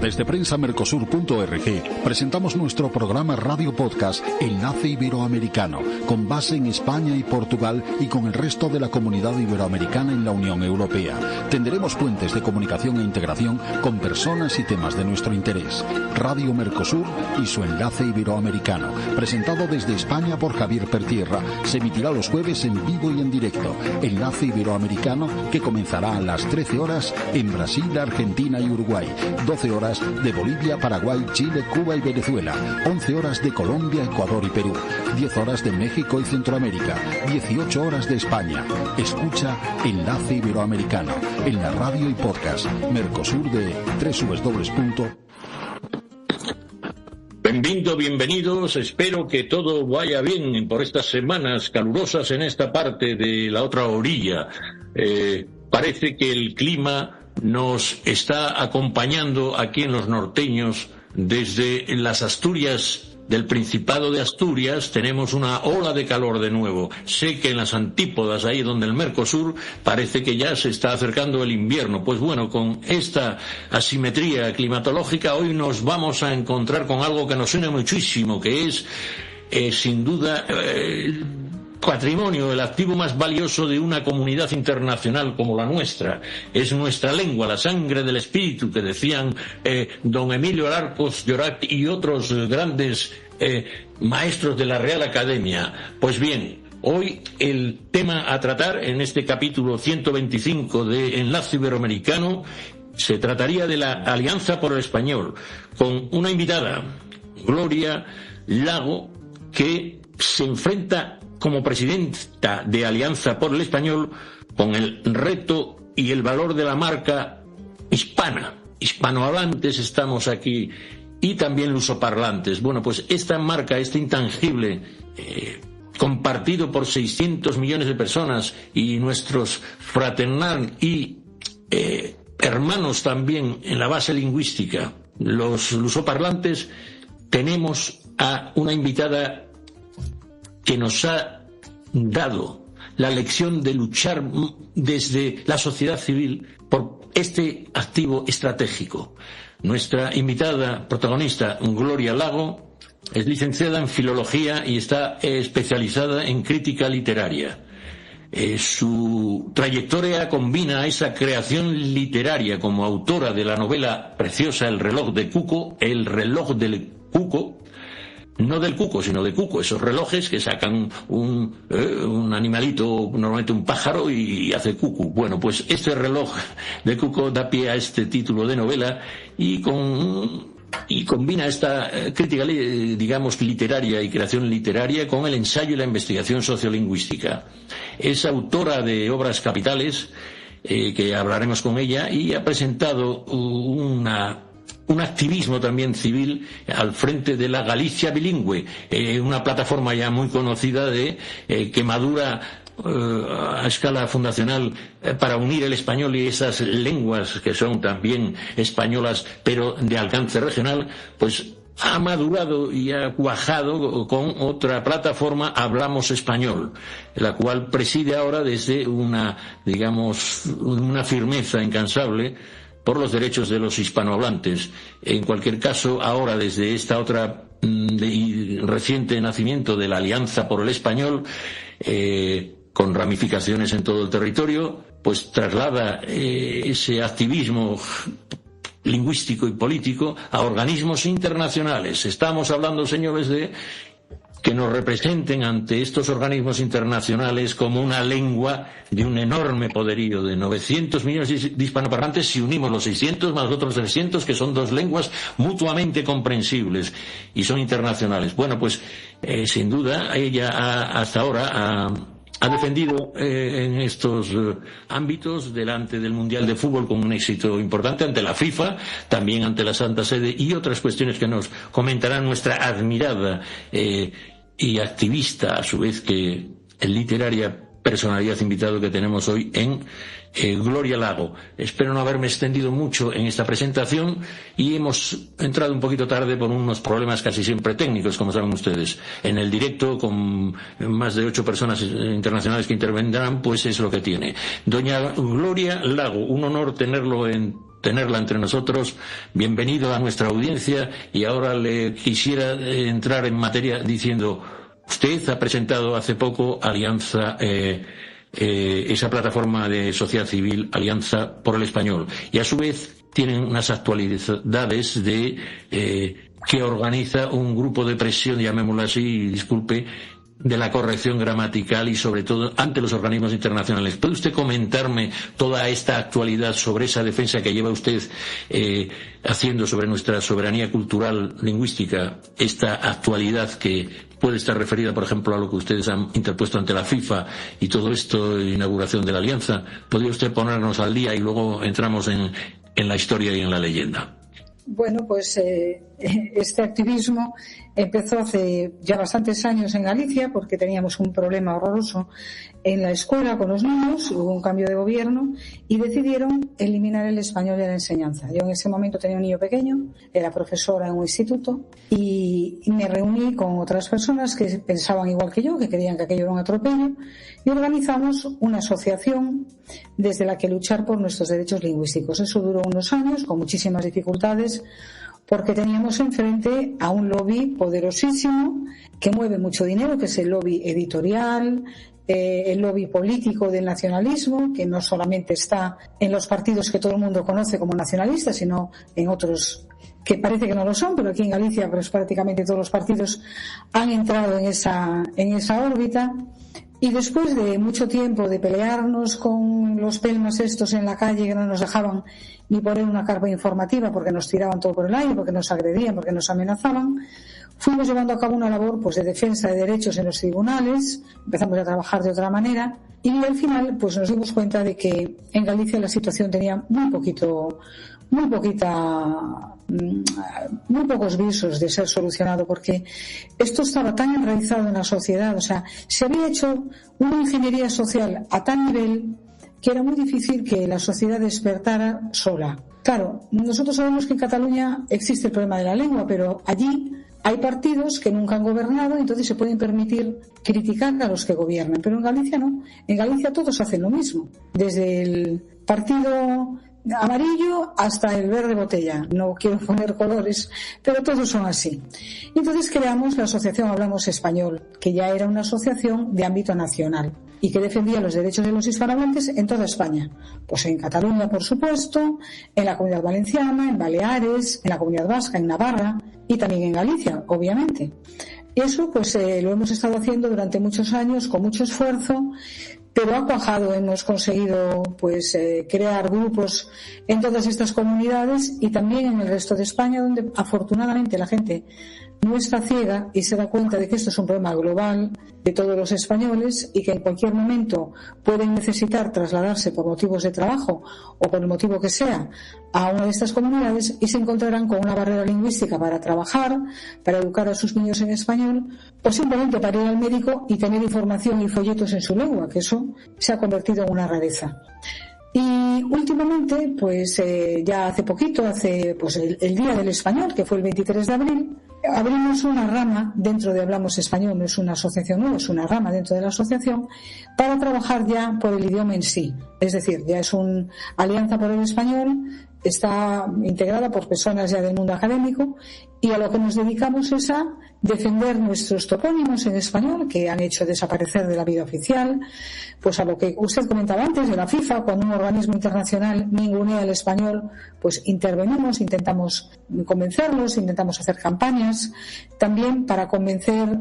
Desde prensamercosur.org presentamos nuestro programa radio podcast Enlace Iberoamericano, con base en España y Portugal y con el resto de la comunidad iberoamericana en la Unión Europea. Tendremos puentes de comunicación e integración con personas y temas de nuestro interés. Radio Mercosur y su Enlace Iberoamericano, presentado desde España por Javier Pertierra, se emitirá los jueves en vivo y en directo. Enlace Iberoamericano, que comenzará a las 13 horas en Brasil, Argentina y Uruguay, 12 horas de Bolivia, Paraguay, Chile, Cuba y Venezuela, 11 horas de Colombia, Ecuador y Perú, 10 horas de México y Centroamérica, 18 horas de España. Escucha Enlace Iberoamericano en la radio y podcast Mercosur de www. Bienvenidos, espero que todo vaya bien por estas semanas calurosas en esta parte de la otra orilla. Parece que el clima nos está acompañando aquí en los norteños. Desde las Asturias del Principado de Asturias tenemos una ola de calor de nuevo. Sé que en las antípodas, ahí donde el Mercosur, parece que ya se está acercando el invierno. Pues bueno, con esta asimetría climatológica hoy nos vamos a encontrar con algo que nos suena muchísimo, que es sin duda patrimonio, el activo más valioso de una comunidad internacional como la nuestra. Es nuestra lengua, la sangre del espíritu, que decían don Emilio Alarcos Llorat y otros grandes maestros de la Real Academia. Pues bien, hoy el tema a tratar en este capítulo 125 de Enlace Iberoamericano se trataría de la Alianza por el Español, con una invitada, Gloria Lago, que se enfrenta como presidenta de Alianza por el Español con el reto y el valor de la marca hispana. Hispanohablantes estamos aquí y también lusoparlantes. Bueno, pues esta marca, este intangible, compartido por 600 millones de personas y nuestros fraternal y hermanos también en la base lingüística, los lusoparlantes, tenemos a una invitada que nos ha dado la lección de luchar desde la sociedad civil por este activo estratégico. Nuestra invitada protagonista, Gloria Lago, es licenciada en Filología y está especializada en crítica literaria. Su trayectoria combina esa creación literaria como autora de la novela preciosa El reloj de Cuco, El reloj del Cuco, no del cuco, sino de cuco, esos relojes que sacan un animalito, normalmente un pájaro, y hace cucu. Bueno, pues este reloj de cuco da pie a este título de novela y combina esta crítica, digamos, literaria y creación literaria con el ensayo y la investigación sociolingüística. Es autora de obras capitales, que hablaremos con ella, y ha presentado un activismo también civil al frente de la Galicia bilingüe, una plataforma ya muy conocida que madura a escala fundacional para unir el español y esas lenguas que son también españolas pero de alcance regional. Pues ha madurado y ha cuajado con otra plataforma, Hablamos Español, la cual preside ahora desde una firmeza incansable por los derechos de los hispanohablantes. En cualquier caso, ahora desde esta otra reciente nacimiento de la Alianza por el Español, con ramificaciones en todo el territorio, pues traslada ese activismo lingüístico y político a organismos internacionales. Estamos hablando, señores, de que nos representen ante estos organismos internacionales como una lengua de un enorme poderío de 900 millones de hispanoparlantes, si unimos los 600 más los otros 300, que son dos lenguas mutuamente comprensibles y son internacionales. Bueno, pues sin duda ella hasta ahora ha defendido en estos ámbitos delante del Mundial de Fútbol con un éxito importante, ante la FIFA, también ante la Santa Sede y otras cuestiones que nos comentará nuestra admirada y activista, a su vez que literaria, personalidad invitado que tenemos hoy en Gloria Lago. Espero no haberme extendido mucho en esta presentación y hemos entrado un poquito tarde por unos problemas casi siempre técnicos, como saben ustedes. En el directo, con más de 8 personas internacionales que intervendrán, pues es lo que tiene. Doña Gloria Lago, un honor tenerlo en tenerla entre nosotros. Bienvenido a nuestra audiencia, y ahora le quisiera entrar en materia diciendo, usted ha presentado hace poco Alianza, esa plataforma de sociedad civil, Alianza por el Español, y a su vez tienen unas actualidades que organiza un grupo de presión, llamémoslo así, disculpe, de la corrección gramatical y sobre todo ante los organismos internacionales. ¿Puede usted comentarme toda esta actualidad sobre esa defensa que lleva usted haciendo sobre nuestra soberanía cultural lingüística, esta actualidad que puede estar referida, por ejemplo, a lo que ustedes han interpuesto ante la FIFA y todo esto, inauguración de la Alianza? ¿Podría usted ponernos al día y luego entramos en la historia y en la leyenda? Bueno, pues este activismo empezó hace ya bastantes años en Galicia, porque teníamos un problema horroroso en la escuela con los niños. Hubo un cambio de gobierno y decidieron eliminar el español de la enseñanza. Yo en ese momento tenía un niño pequeño, era profesora en un instituto, y me reuní con otras personas que pensaban igual que yo, que creían que aquello era un atropello, y organizamos una asociación desde la que luchar por nuestros derechos lingüísticos. Eso duró unos años con muchísimas dificultades, porque teníamos enfrente a un lobby poderosísimo que mueve mucho dinero, que es el lobby editorial, el lobby político del nacionalismo, que no solamente está en los partidos que todo el mundo conoce como nacionalistas, sino en otros que parece que no lo son, pero aquí en Galicia pues prácticamente todos los partidos han entrado en esa órbita. Y después de mucho tiempo de pelearnos con los pelmas estos en la calle, que no nos dejaban ni poner una carpa informativa porque nos tiraban todo por el aire, porque nos agredían, porque nos amenazaban, fuimos llevando a cabo una labor pues de defensa de derechos en los tribunales. Empezamos a trabajar de otra manera y al final pues nos dimos cuenta de que en Galicia la situación tenía muy pocos visos de ser solucionado, porque esto estaba tan enraizado en la sociedad, o sea, se había hecho una ingeniería social a tal nivel que era muy difícil que la sociedad despertara sola. Claro, nosotros sabemos que en Cataluña existe el problema de la lengua, pero allí hay partidos que nunca han gobernado, entonces se pueden permitir criticar a los que gobiernan, pero en Galicia no. En Galicia todos hacen lo mismo, desde el partido amarillo hasta el verde botella. No quiero poner colores, pero todos son así. Entonces creamos la asociación Hablamos Español, que ya era una asociación de ámbito nacional y que defendía los derechos de los hispanohablantes en toda España. Pues en Cataluña, por supuesto, en la Comunidad Valenciana, en Baleares, en la Comunidad Vasca, en Navarra y también en Galicia, obviamente. Y eso pues lo hemos estado haciendo durante muchos años con mucho esfuerzo, pero ha cuajado. Hemos conseguido pues crear grupos en todas estas comunidades y también en el resto de España, donde afortunadamente la gente no está ciega y se da cuenta de que esto es un problema global de todos los españoles y que en cualquier momento pueden necesitar trasladarse por motivos de trabajo o por el motivo que sea a una de estas comunidades y se encontrarán con una barrera lingüística para trabajar, para educar a sus niños en español o simplemente para ir al médico y tener información y folletos en su lengua, que eso se ha convertido en una rareza. Y últimamente, pues ya hace poquito, pues el Día del Español, que fue el 23 de abril, abrimos una rama dentro de Hablamos Español. No es una asociación nueva, es una rama dentro de la asociación para trabajar ya por el idioma en sí. Es decir, ya es una alianza por el español, está integrada por personas ya del mundo académico y a lo que nos dedicamos es a defender nuestros topónimos en español que han hecho desaparecer de la vida oficial, pues a lo que usted comentaba antes de la FIFA, cuando un organismo internacional ningunea el español, pues intervenimos, intentamos convencerlos, intentamos hacer campañas, también para convencer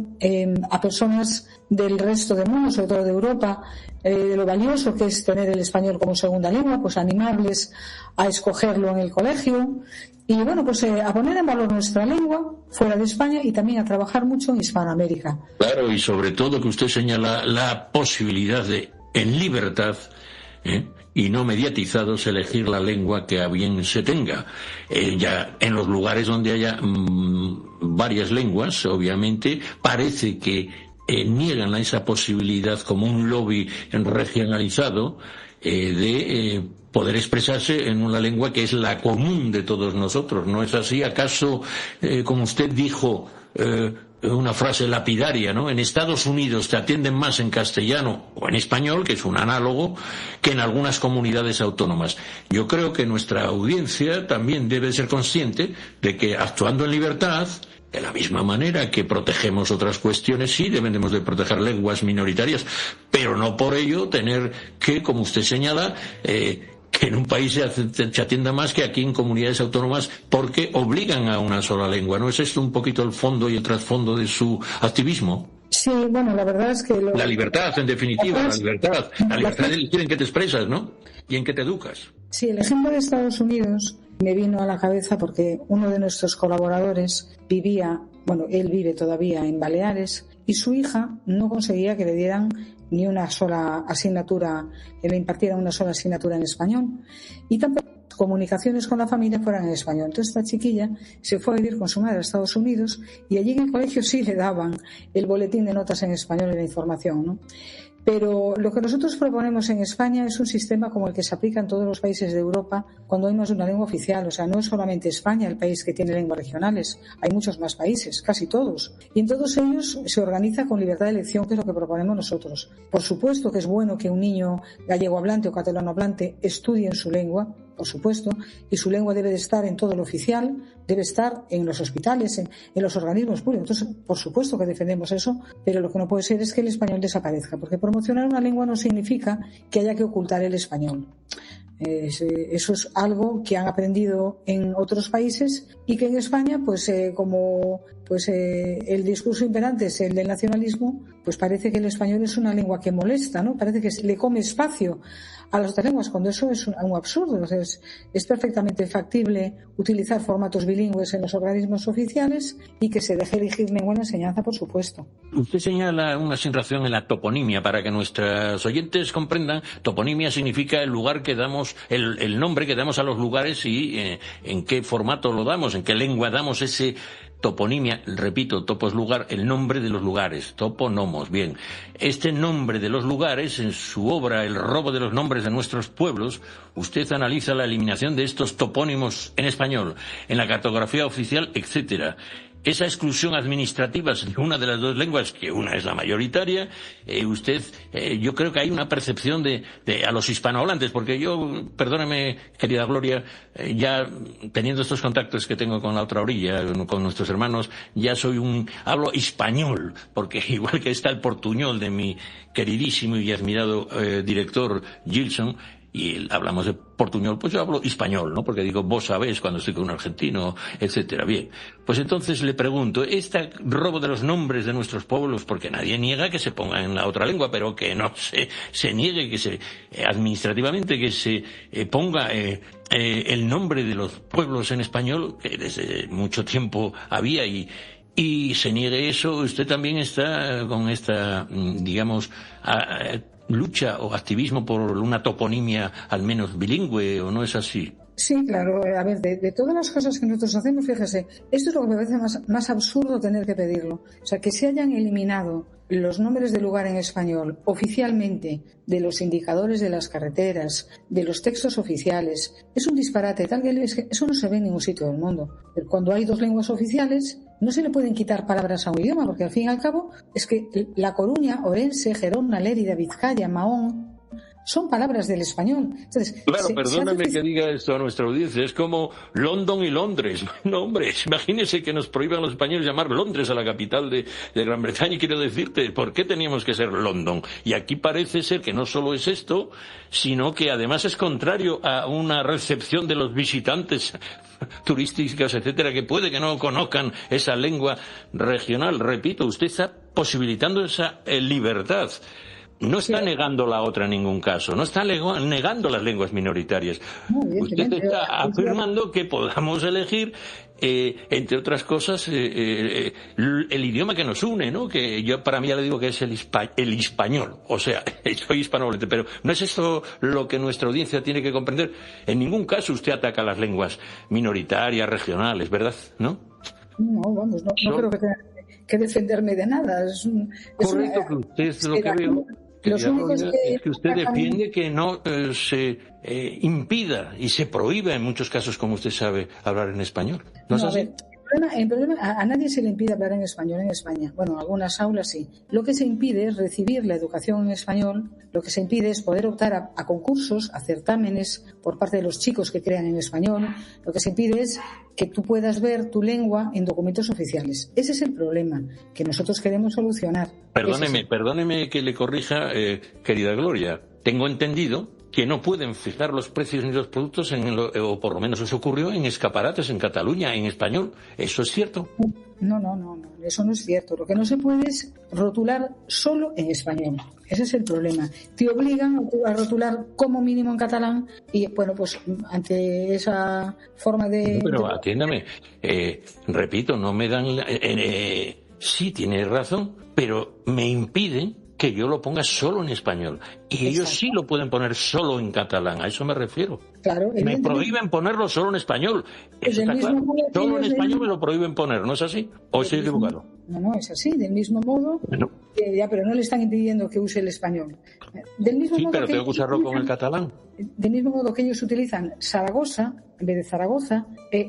a personas del resto del mundo, sobre todo de Europa, de lo valioso que es tener el español como segunda lengua, pues animarles a escogerlo en el colegio y bueno, pues a poner en valor nuestra lengua fuera de España y también a trabajar mucho en Hispanoamérica. Claro, y sobre todo que usted señala la posibilidad de, en libertad, y no mediatizados, elegir la lengua que a bien se tenga. Ya en los lugares donde haya varias lenguas, obviamente, parece que niegan esa posibilidad como un lobby regionalizado de poder expresarse en una lengua que es la común de todos nosotros. ¿No es así? ¿Acaso, como usted dijo, una frase lapidaria, ¿no? En Estados Unidos te atienden más en castellano o en español, que es un análogo, que en algunas comunidades autónomas? Yo creo que nuestra audiencia también debe ser consciente de que, actuando en libertad, de la misma manera que protegemos otras cuestiones, sí debemos de proteger lenguas minoritarias, pero no por ello tener que, como usted señala, que en un país se atienda más que aquí en comunidades autónomas porque obligan a una sola lengua. ¿No es esto un poquito el fondo y el trasfondo de su activismo? Sí, bueno, la verdad es que... La libertad, en definitiva, la libertad de elegir en qué te expresas, ¿no? Y en qué te educas. Sí, el ejemplo de Estados Unidos me vino a la cabeza porque uno de nuestros colaboradores él vive todavía en Baleares, y su hija no conseguía que le dieran ni una sola asignatura, que le impartieran una sola asignatura en español, y tampoco las comunicaciones con la familia fueran en español. Entonces esta chiquilla se fue a vivir con su madre a Estados Unidos, y allí en el colegio sí le daban el boletín de notas en español y la información, ¿no? Pero lo que nosotros proponemos en España es un sistema como el que se aplica en todos los países de Europa cuando hay más de una lengua oficial. O sea, no es solamente España el país que tiene lenguas regionales, hay muchos más países, casi todos. Y en todos ellos se organiza con libertad de elección, que es lo que proponemos nosotros. Por supuesto que es bueno que un niño gallego hablante o catalano hablante estudie en su lengua, por supuesto, y su lengua debe de estar en todo lo oficial, debe estar en los hospitales, en los organismos públicos. Entonces, por supuesto que defendemos eso, pero lo que no puede ser es que el español desaparezca, porque promocionar una lengua no significa que haya que ocultar el español. Eso es algo que han aprendido en otros países y que en España, el discurso imperante es el del nacionalismo, pues parece que el español es una lengua que molesta, ¿no? Parece que le come espacio a las otras lenguas, cuando eso es un absurdo. Entonces, es perfectamente factible utilizar formatos bilingües en los organismos oficiales y que se deje elegir lengua en la enseñanza, por supuesto. Usted señala una sinrazón en la toponimia. Para que nuestros oyentes comprendan, toponimia significa el lugar que damos, el nombre que damos a los lugares y en qué formato lo damos, en qué lengua damos ese toponimia. Repito, topo es lugar, el nombre de los lugares, toponomos. Bien, este nombre de los lugares, en su obra El robo de los nombres de nuestros pueblos, usted analiza la eliminación de estos topónimos en español, en la cartografía oficial, etcétera. Esa exclusión administrativa de una de las dos lenguas, que una es la mayoritaria, yo creo que hay una percepción de a los hispanohablantes, porque yo, perdóneme, querida Gloria, ya teniendo estos contactos que tengo con la otra orilla, con nuestros hermanos, ya hablo español, porque igual que está el portuñol de mi queridísimo y admirado director Gilson, y hablamos de portuñol, pues yo hablo español, ¿no? Porque digo, vos sabés cuando estoy con un argentino, etcétera. Bien, pues entonces le pregunto, este robo de los nombres de nuestros pueblos, porque nadie niega que se ponga en la otra lengua, pero que no se niegue que se administrativamente que se ponga el nombre de los pueblos en español, que desde mucho tiempo había, y se niegue eso, usted también está con esta, digamos, lucha o activismo por una toponimia al menos bilingüe, ¿o no es así? Sí, claro. A ver, de todas las cosas que nosotros hacemos, fíjese, esto es lo que me parece más absurdo tener que pedirlo. O sea, que se hayan eliminado los nombres de lugar en español oficialmente de los indicadores de las carreteras, de los textos oficiales, es un disparate, tal que eso no se ve en ningún sitio del mundo. Cuando hay dos lenguas oficiales, no se le pueden quitar palabras a un idioma, porque al fin y al cabo es que La Coruña, Orense, Gerona, Lérida, Vizcaya, Mahón, son palabras del español. Entonces, claro, perdóname que diga esto a nuestra audiencia, es como London y Londres. No, hombre, imagínese que nos prohíban los españoles llamar Londres a la capital de Gran Bretaña, y quiero decirte, ¿por qué teníamos que ser London? Y aquí parece ser que no solo es esto, sino que además es contrario a una recepción de los visitantes turísticos, etcétera, que puede que no conozcan esa lengua regional. Repito, usted está posibilitando esa libertad. No está negando la otra en ningún caso, no está negando las lenguas minoritarias. Usted está afirmando que podamos elegir, entre otras cosas, el idioma que nos une, ¿no? Que yo para mí ya le digo que es el español. O sea, soy hispanohablante, pero ¿no es esto lo que nuestra audiencia tiene que comprender? En ningún caso usted ataca las lenguas minoritarias, regionales, ¿verdad? ¿No? No, vamos, no creo que tenga que defenderme de nada. Correcto, que usted es lo que veo. Los únicos es que usted defiende que no se impida y se prohíba en muchos casos, como usted sabe, hablar en español. ¿No es así? El problema, a nadie se le impide hablar en español en España. Bueno, en algunas aulas sí. Lo que se impide es recibir la educación en español, lo que se impide es poder optar a concursos, a certámenes por parte de los chicos que crean en español. Lo que se impide es que tú puedas ver tu lengua en documentos oficiales. Ese es el problema que nosotros queremos solucionar. Perdóneme que le corrija, querida Gloria. Tengo entendido que no pueden fijar los precios ni los productos, o por lo menos eso ocurrió en escaparates en Cataluña, en español. ¿Eso es cierto? No, eso no es cierto. Lo que no se puede es rotular solo en español. Ese es el problema. Te obligan a rotular como mínimo en catalán y, bueno, pues ante esa forma de... Pero atiéndame, repito, no me dan... sí, tiene razón, pero me impiden que yo lo ponga solo en español. Y ellos sí lo pueden poner solo en catalán, a eso me refiero. Claro, me prohíben ponerlo solo en español. Eso está claro. Solo en español me lo prohíben poner, ¿no es así? ¿O estoy equivocado? No, es así, del mismo modo. Bueno. Pero no le están impidiendo que use el español. Del mismo modo pero tengo que usarlo con el catalán. Del mismo modo que ellos utilizan Zaragoza en vez de Zaragoza,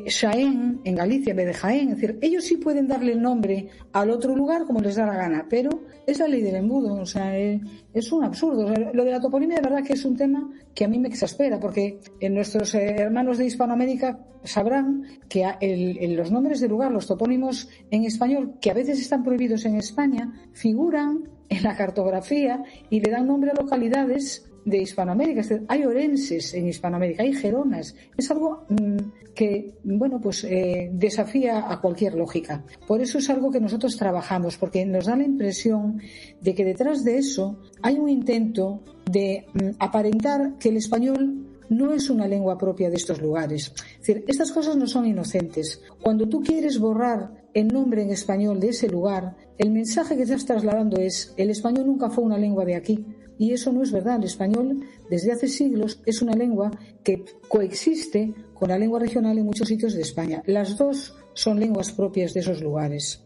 Jaén en Galicia en vez de Jaén. Es decir, ellos sí pueden darle el nombre al otro lugar como les da la gana, pero es la ley del embudo. O sea, es un absurdo. O sea, lo de la toponimia de verdad que es un tema que a mí me exaspera, porque nuestros hermanos de Hispanoamérica sabrán que los nombres de lugar, los topónimos en español, que a veces están prohibidos en España, figuran en la cartografía y le dan nombre a localidades de Hispanoamérica. Es decir, hay orenses en Hispanoamérica, hay geronas. Es algo que, bueno, pues desafía a cualquier lógica. Por eso es algo que nosotros trabajamos, porque nos da la impresión de que detrás de eso hay un intento de aparentar que el español no es una lengua propia de estos lugares. Es decir, estas cosas no son inocentes. Cuando tú quieres borrar el nombre en español de ese lugar, el mensaje que estás trasladando es: el español nunca fue una lengua de aquí. Y eso no es verdad. El español, desde hace siglos, es una lengua que coexiste con la lengua regional en muchos sitios de España. Las dos son lenguas propias de esos lugares.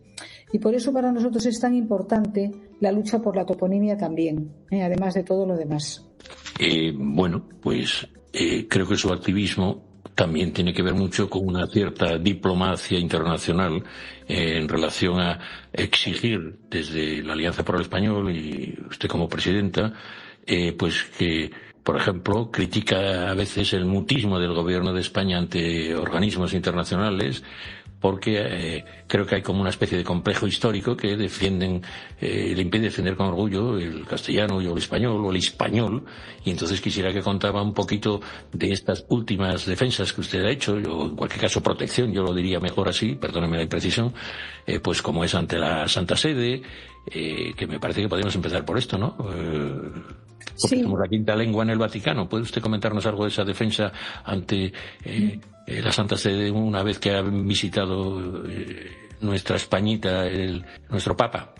Y por eso para nosotros es tan importante la lucha por la toponimia también, además de todo lo demás. Bueno, pues creo que su activismo también tiene que ver mucho con una cierta diplomacia internacional en relación a exigir desde la Alianza por el Español y usted como presidenta, pues que, por ejemplo, critica a veces el mutismo del gobierno de España ante organismos internacionales, porque creo que hay como una especie de complejo histórico que le impide defender con orgullo el castellano y el español, y entonces quisiera que contaba un poquito de estas últimas defensas que usted ha hecho, o en cualquier caso protección, yo lo diría mejor así, perdóneme la imprecisión, pues como es ante la Santa Sede, que me parece que podemos empezar por esto, ¿no? Porque sí. Somos la quinta lengua en el Vaticano. ¿Puede usted comentarnos algo de esa defensa ante la Santa Sede una vez que ha visitado nuestra Españita, nuestro Papa?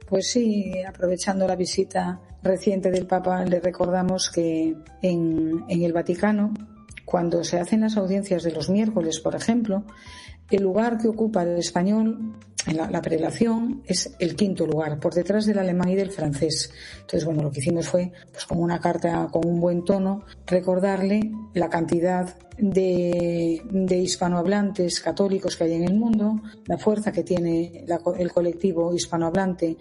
Pues sí, aprovechando la visita reciente del Papa, le recordamos que en el Vaticano, cuando se hacen las audiencias de los miércoles, por ejemplo, el lugar que ocupa el español en la prelación es el quinto lugar, por detrás del alemán y del francés. Entonces, bueno, lo que hicimos fue, pues con una carta con un buen tono, recordarle la cantidad de hispanohablantes católicos que hay en el mundo, la fuerza que tiene el colectivo hispanohablante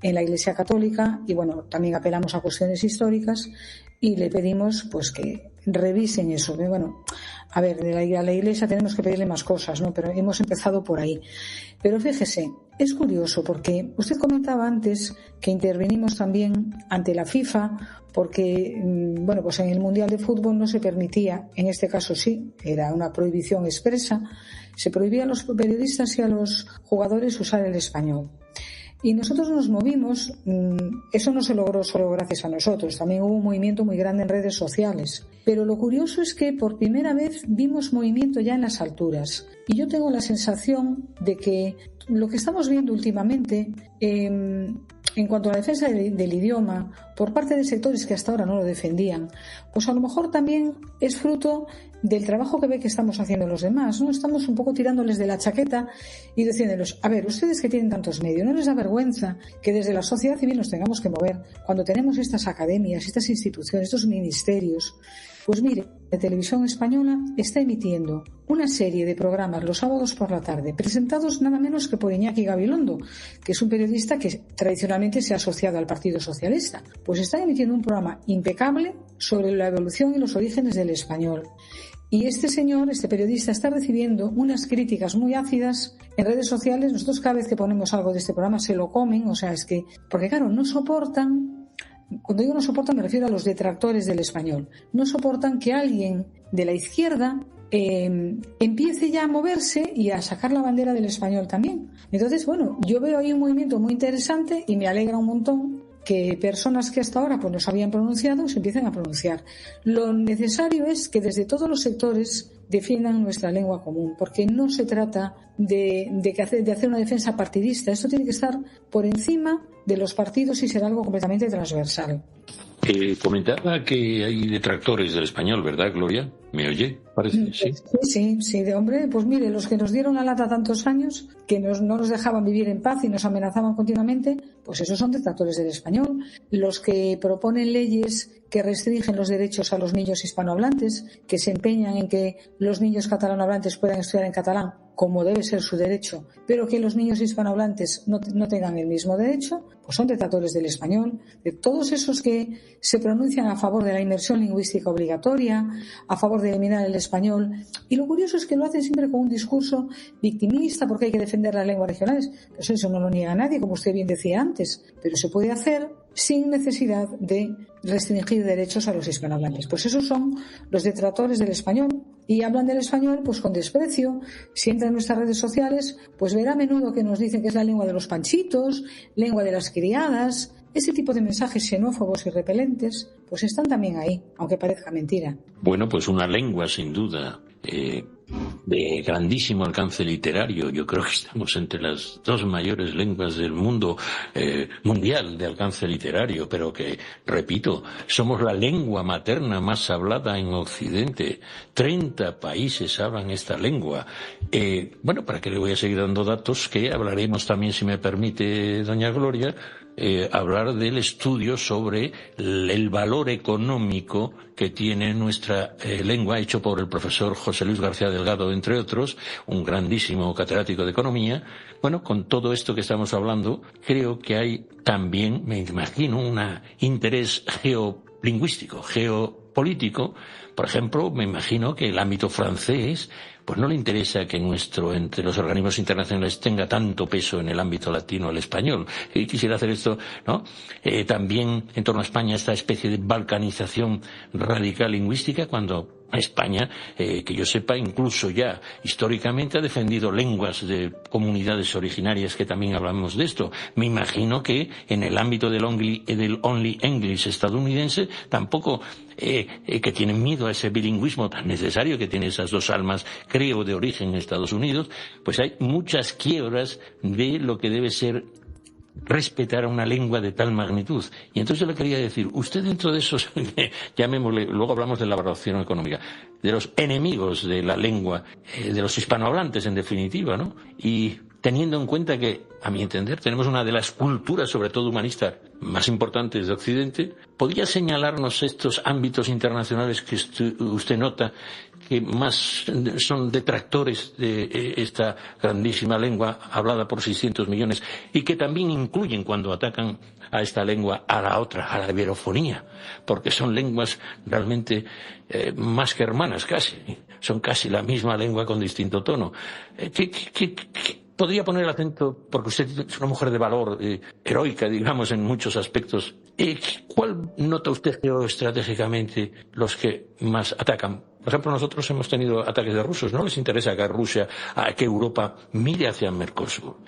en la Iglesia Católica, y bueno, también apelamos a cuestiones históricas y le pedimos pues que revisen eso. Bueno, a ver, a la Iglesia tenemos que pedirle más cosas, ¿no? Pero hemos empezado por ahí. Pero fíjese, es curioso porque usted comentaba antes que intervenimos también ante la FIFA porque, bueno, pues en el Mundial de Fútbol no se permitía, en este caso sí, era una prohibición expresa, se prohibía a los periodistas y a los jugadores usar el español. Y nosotros nos movimos, eso no se logró solo gracias a nosotros, también hubo un movimiento muy grande en redes sociales. Pero lo curioso es que por primera vez vimos movimiento ya en las alturas. Y yo tengo la sensación de que lo que estamos viendo últimamente, en cuanto a la defensa del idioma, por parte de sectores que hasta ahora no lo defendían, pues a lo mejor también es fruto del trabajo que ve que estamos haciendo los demás, ¿no? Estamos un poco tirándoles de la chaqueta y diciéndoles, a ver, ustedes que tienen tantos medios, ¿no les da vergüenza que desde la sociedad civil nos tengamos que mover cuando tenemos estas academias, estas instituciones, estos ministerios? Pues mire, la televisión española está emitiendo una serie de programas los sábados por la tarde, presentados nada menos que por Iñaki Gabilondo, que es un periodista que tradicionalmente se ha asociado al Partido Socialista. Pues están emitiendo un programa impecable sobre la evolución y los orígenes del español. Y este señor, este periodista, está recibiendo unas críticas muy ácidas en redes sociales. Nosotros cada vez que ponemos algo de este programa se lo comen, o sea, es que, porque claro, no soportan. Cuando digo no soportan me refiero a los detractores del español. No soportan que alguien de la izquierda empiece ya a moverse y a sacar la bandera del español también. Entonces, bueno, yo veo ahí un movimiento muy interesante y me alegra un montón que personas que hasta ahora pues no se habían pronunciado se empiecen a pronunciar. Lo necesario es que desde todos los sectores defiendan nuestra lengua común, porque no se trata de hacer una defensa partidista. Esto tiene que estar por encima de los partidos y ser algo completamente transversal. Comentaba que hay detractores del español, ¿verdad, Gloria? ¿Me oye? Parece, sí. Sí, de hombre, pues mire, los que nos dieron la lata tantos años, que no nos dejaban vivir en paz y nos amenazaban continuamente, pues esos son detractores del español. Los que proponen leyes que restringen los derechos a los niños hispanohablantes, que se empeñan en que los niños catalanohablantes puedan estudiar en catalán, como debe ser su derecho, pero que los niños hispanohablantes no tengan el mismo derecho, pues son detractores del español. De todos esos que se pronuncian a favor de la inmersión lingüística obligatoria, a favor de eliminar el español, y lo curioso es que lo hacen siempre con un discurso victimista porque hay que defender las lenguas regionales. Pues eso no lo niega nadie, como usted bien decía antes, pero se puede hacer sin necesidad de restringir derechos a los hispanohablantes. Pues esos son los detractores del español y hablan del español pues con desprecio. Si entra en nuestras redes sociales, pues verá a menudo que nos dicen que es la lengua de los panchitos, lengua de las criadas. Ese tipo de mensajes xenófobos y repelentes pues están también ahí, aunque parezca mentira. Bueno, pues una lengua sin duda de grandísimo alcance literario. Yo creo que estamos entre las dos mayores lenguas del mundo mundial de alcance literario, pero que, repito, somos la lengua materna más hablada en Occidente. 30 países hablan esta lengua. Bueno, para que le voy a seguir dando datos que hablaremos también, si me permite, doña Gloria, hablar del estudio sobre el valor económico que tiene nuestra lengua, hecho por el profesor José Luis García Delgado, entre otros, un grandísimo catedrático de economía. Bueno, con todo esto que estamos hablando, creo que hay también, me imagino, un interés geolingüístico, geopolítico. Por ejemplo, me imagino que el ámbito francés pues no le interesa que entre los organismos internacionales tenga tanto peso en el ámbito latino el español. Y quisiera hacer esto, ¿no? También en torno a España esta especie de balcanización radical lingüística, cuando España, que yo sepa, incluso ya históricamente ha defendido lenguas de comunidades originarias que también hablamos de esto. Me imagino que en el ámbito del Only English estadounidense tampoco, que tienen miedo a ese bilingüismo tan necesario que tiene esas dos almas, creo, de origen en Estados Unidos, pues hay muchas quiebras de lo que debe ser respetar a una lengua de tal magnitud. Y entonces yo le quería decir, usted dentro de esos, llamémosle, luego hablamos de la valoración económica, de los enemigos de la lengua, de los hispanohablantes en definitiva, ¿no? Y teniendo en cuenta que, a mi entender, tenemos una de las culturas, sobre todo humanistas, más importantes de Occidente, ¿podría señalarnos estos ámbitos internacionales que usted nota que más son detractores de esta grandísima lengua hablada por 600 millones y que también incluyen, cuando atacan a esta lengua, a la otra, a la iberofonía, porque son lenguas realmente más que hermanas casi, son casi la misma lengua con distinto tono? Podría poner el acento, porque usted es una mujer de valor, heroica, digamos, en muchos aspectos. ¿Cuál nota usted geoestratégicamente los que más atacan? Por ejemplo, nosotros hemos tenido ataques de rusos. ¿No les interesa que Rusia, que Europa mire hacia Mercosur?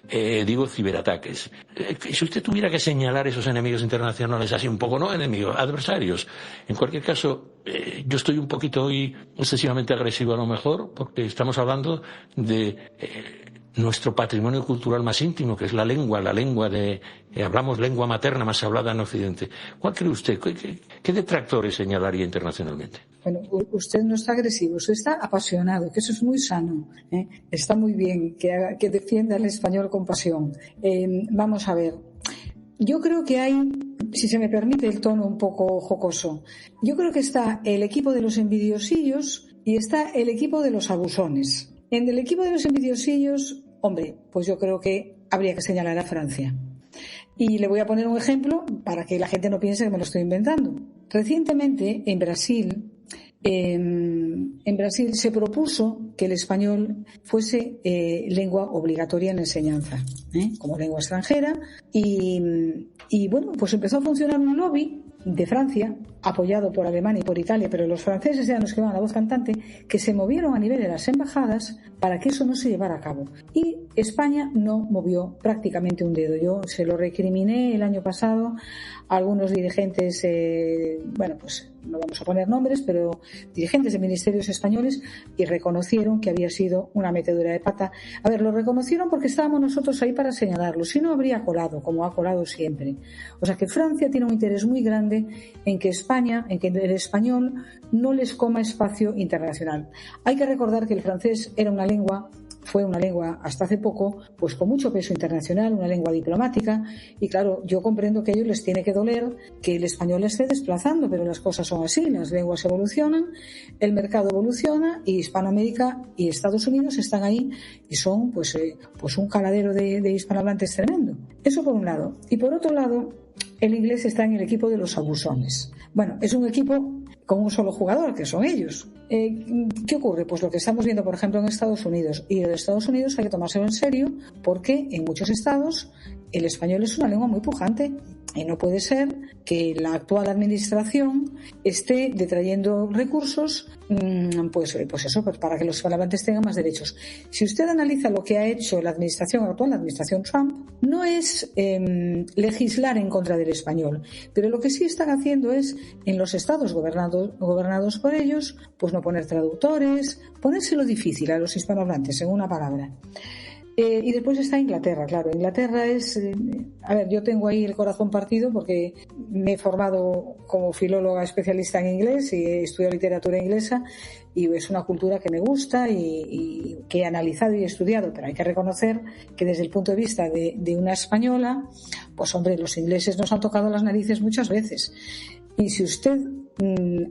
Digo ciberataques. Si usted tuviera que señalar esos enemigos internacionales así un poco, no enemigos, adversarios. En cualquier caso, yo estoy un poquito hoy excesivamente agresivo a lo mejor, porque estamos hablando de nuestro patrimonio cultural más íntimo, que es la lengua hablamos lengua materna más hablada en Occidente. ¿Cuál cree usted? ¿Qué detractores señalaría internacionalmente? Bueno, usted no está agresivo, usted está apasionado, que eso es muy sano, ¿eh? Está muy bien que defienda el español con pasión. Vamos a ver, yo creo que hay, si se me permite el tono un poco jocoso, yo creo que está el equipo de los envidiosillos y está el equipo de los abusones. En el equipo de los envidiosillos, hombre, pues yo creo que habría que señalar a Francia. Y le voy a poner un ejemplo para que la gente no piense que me lo estoy inventando. Recientemente, en Brasil se propuso que el español fuese lengua obligatoria en enseñanza, como lengua extranjera. Y bueno, pues empezó a funcionar un lobby de Francia, apoyado por Alemania y por Italia, pero los franceses eran los que iban a la voz cantante, que se movieron a nivel de las embajadas para que eso no se llevara a cabo. Y España no movió prácticamente un dedo. Yo se lo recriminé el año pasado a algunos dirigentes, pues no vamos a poner nombres, pero dirigentes de ministerios españoles, y reconocieron que había sido una metedura de pata. A ver, lo reconocieron porque estábamos nosotros ahí para señalarlo, si no habría colado, como ha colado siempre. O sea que Francia tiene un interés muy grande en que el español no les coma espacio internacional. Hay que recordar que el francés fue una lengua hasta hace poco pues con mucho peso internacional, una lengua diplomática, y claro, yo comprendo que a ellos les tiene que doler que el español esté desplazando, pero las cosas son así, las lenguas evolucionan, el mercado evoluciona, y Hispanoamérica y Estados Unidos están ahí y son pues un caladero de hispanohablantes tremendo. Eso por un lado. Y por otro lado, el inglés está en el equipo de los abusones. Bueno, es un equipo con un solo jugador, que son ellos. ¿Qué ocurre? Pues lo que estamos viendo, por ejemplo, en Estados Unidos. Y en Estados Unidos hay que tomárselo en serio, porque en muchos estados el español es una lengua muy pujante. Y no puede ser que la actual administración esté detrayendo recursos pues para que los hispanohablantes tengan más derechos. Si usted analiza lo que ha hecho la administración actual, la administración Trump, no es legislar en contra del español, pero lo que sí están haciendo es, en los estados gobernados por ellos, pues no poner traductores, ponérselo difícil a los hispanohablantes, en una palabra. Y después está Inglaterra, claro. Inglaterra es... yo tengo ahí el corazón partido porque me he formado como filóloga especialista en inglés y he estudiado literatura inglesa, y es una cultura que me gusta y que he analizado y estudiado, pero hay que reconocer que desde el punto de vista de una española, pues hombre, los ingleses nos han tocado las narices muchas veces. Y si usted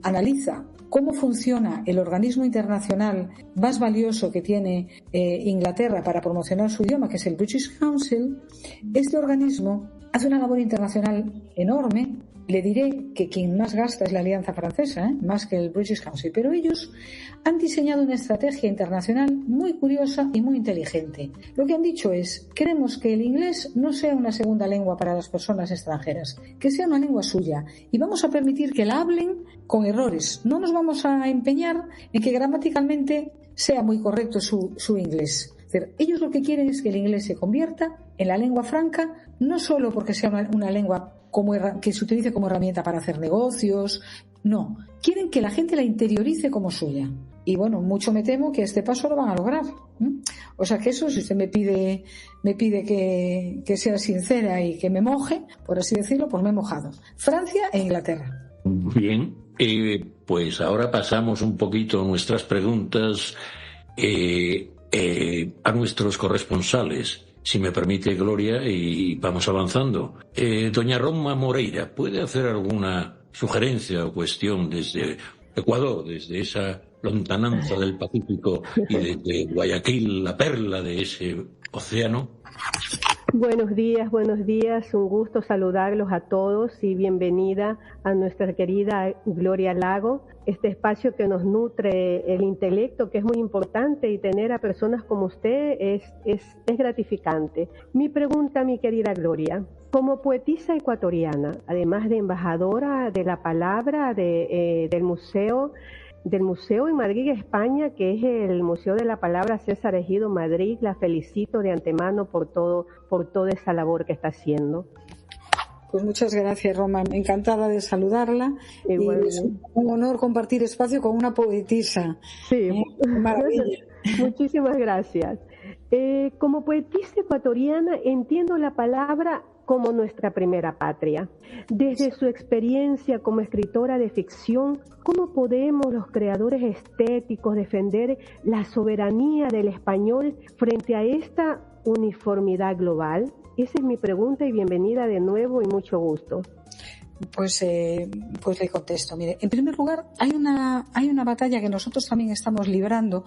analiza cómo funciona el organismo internacional más valioso que tiene Inglaterra para promocionar su idioma, que es el British Council, este organismo hace una labor internacional enorme. Le diré que quien más gasta es la Alianza Francesa, más que el British Council, pero ellos han diseñado una estrategia internacional muy curiosa y muy inteligente. Lo que han dicho es: queremos que el inglés no sea una segunda lengua para las personas extranjeras, que sea una lengua suya, y vamos a permitir que la hablen con errores. No nos vamos a empeñar en que gramaticalmente sea muy correcto su inglés. Es decir, ellos lo que quieren es que el inglés se convierta en la lengua franca, no solo porque sea una lengua que se utilice como herramienta para hacer negocios, no, quieren que la gente la interiorice como suya. Y bueno, mucho me temo que a este paso lo van a lograr. O sea que eso, si usted me pide que sea sincera y que me moje, por así decirlo, pues me he mojado. Francia e Inglaterra. Bien, pues ahora pasamos un poquito nuestras preguntas a nuestros corresponsales. Si me permite, Gloria, y vamos avanzando. Doña Roma Moreira, ¿puede hacer alguna sugerencia o cuestión desde Ecuador, desde esa lontananza del Pacífico y desde Guayaquil, la perla de ese océano? Buenos días, un gusto saludarlos a todos y bienvenida a nuestra querida Gloria Lago, este espacio que nos nutre el intelecto, que es muy importante, y tener a personas como usted es gratificante. Mi pregunta, mi querida Gloria, como poetisa ecuatoriana, además de embajadora de la palabra del Museo en Madrid, España, que es el Museo de la Palabra César Ejido Madrid, la felicito de antemano por toda esa labor que está haciendo. Pues muchas gracias, Roma. Encantada de saludarla. Igualmente. Y es un honor compartir espacio con una poetisa. Sí. Maravilla. Muchísimas gracias. Como poetisa ecuatoriana entiendo la palabra como nuestra primera patria. Desde su experiencia como escritora de ficción, ¿cómo podemos los creadores estéticos defender la soberanía del español frente a esta uniformidad global? Esa es mi pregunta y bienvenida de nuevo y mucho gusto. Pues le contesto. Mire, en primer lugar, hay una batalla que nosotros también estamos librando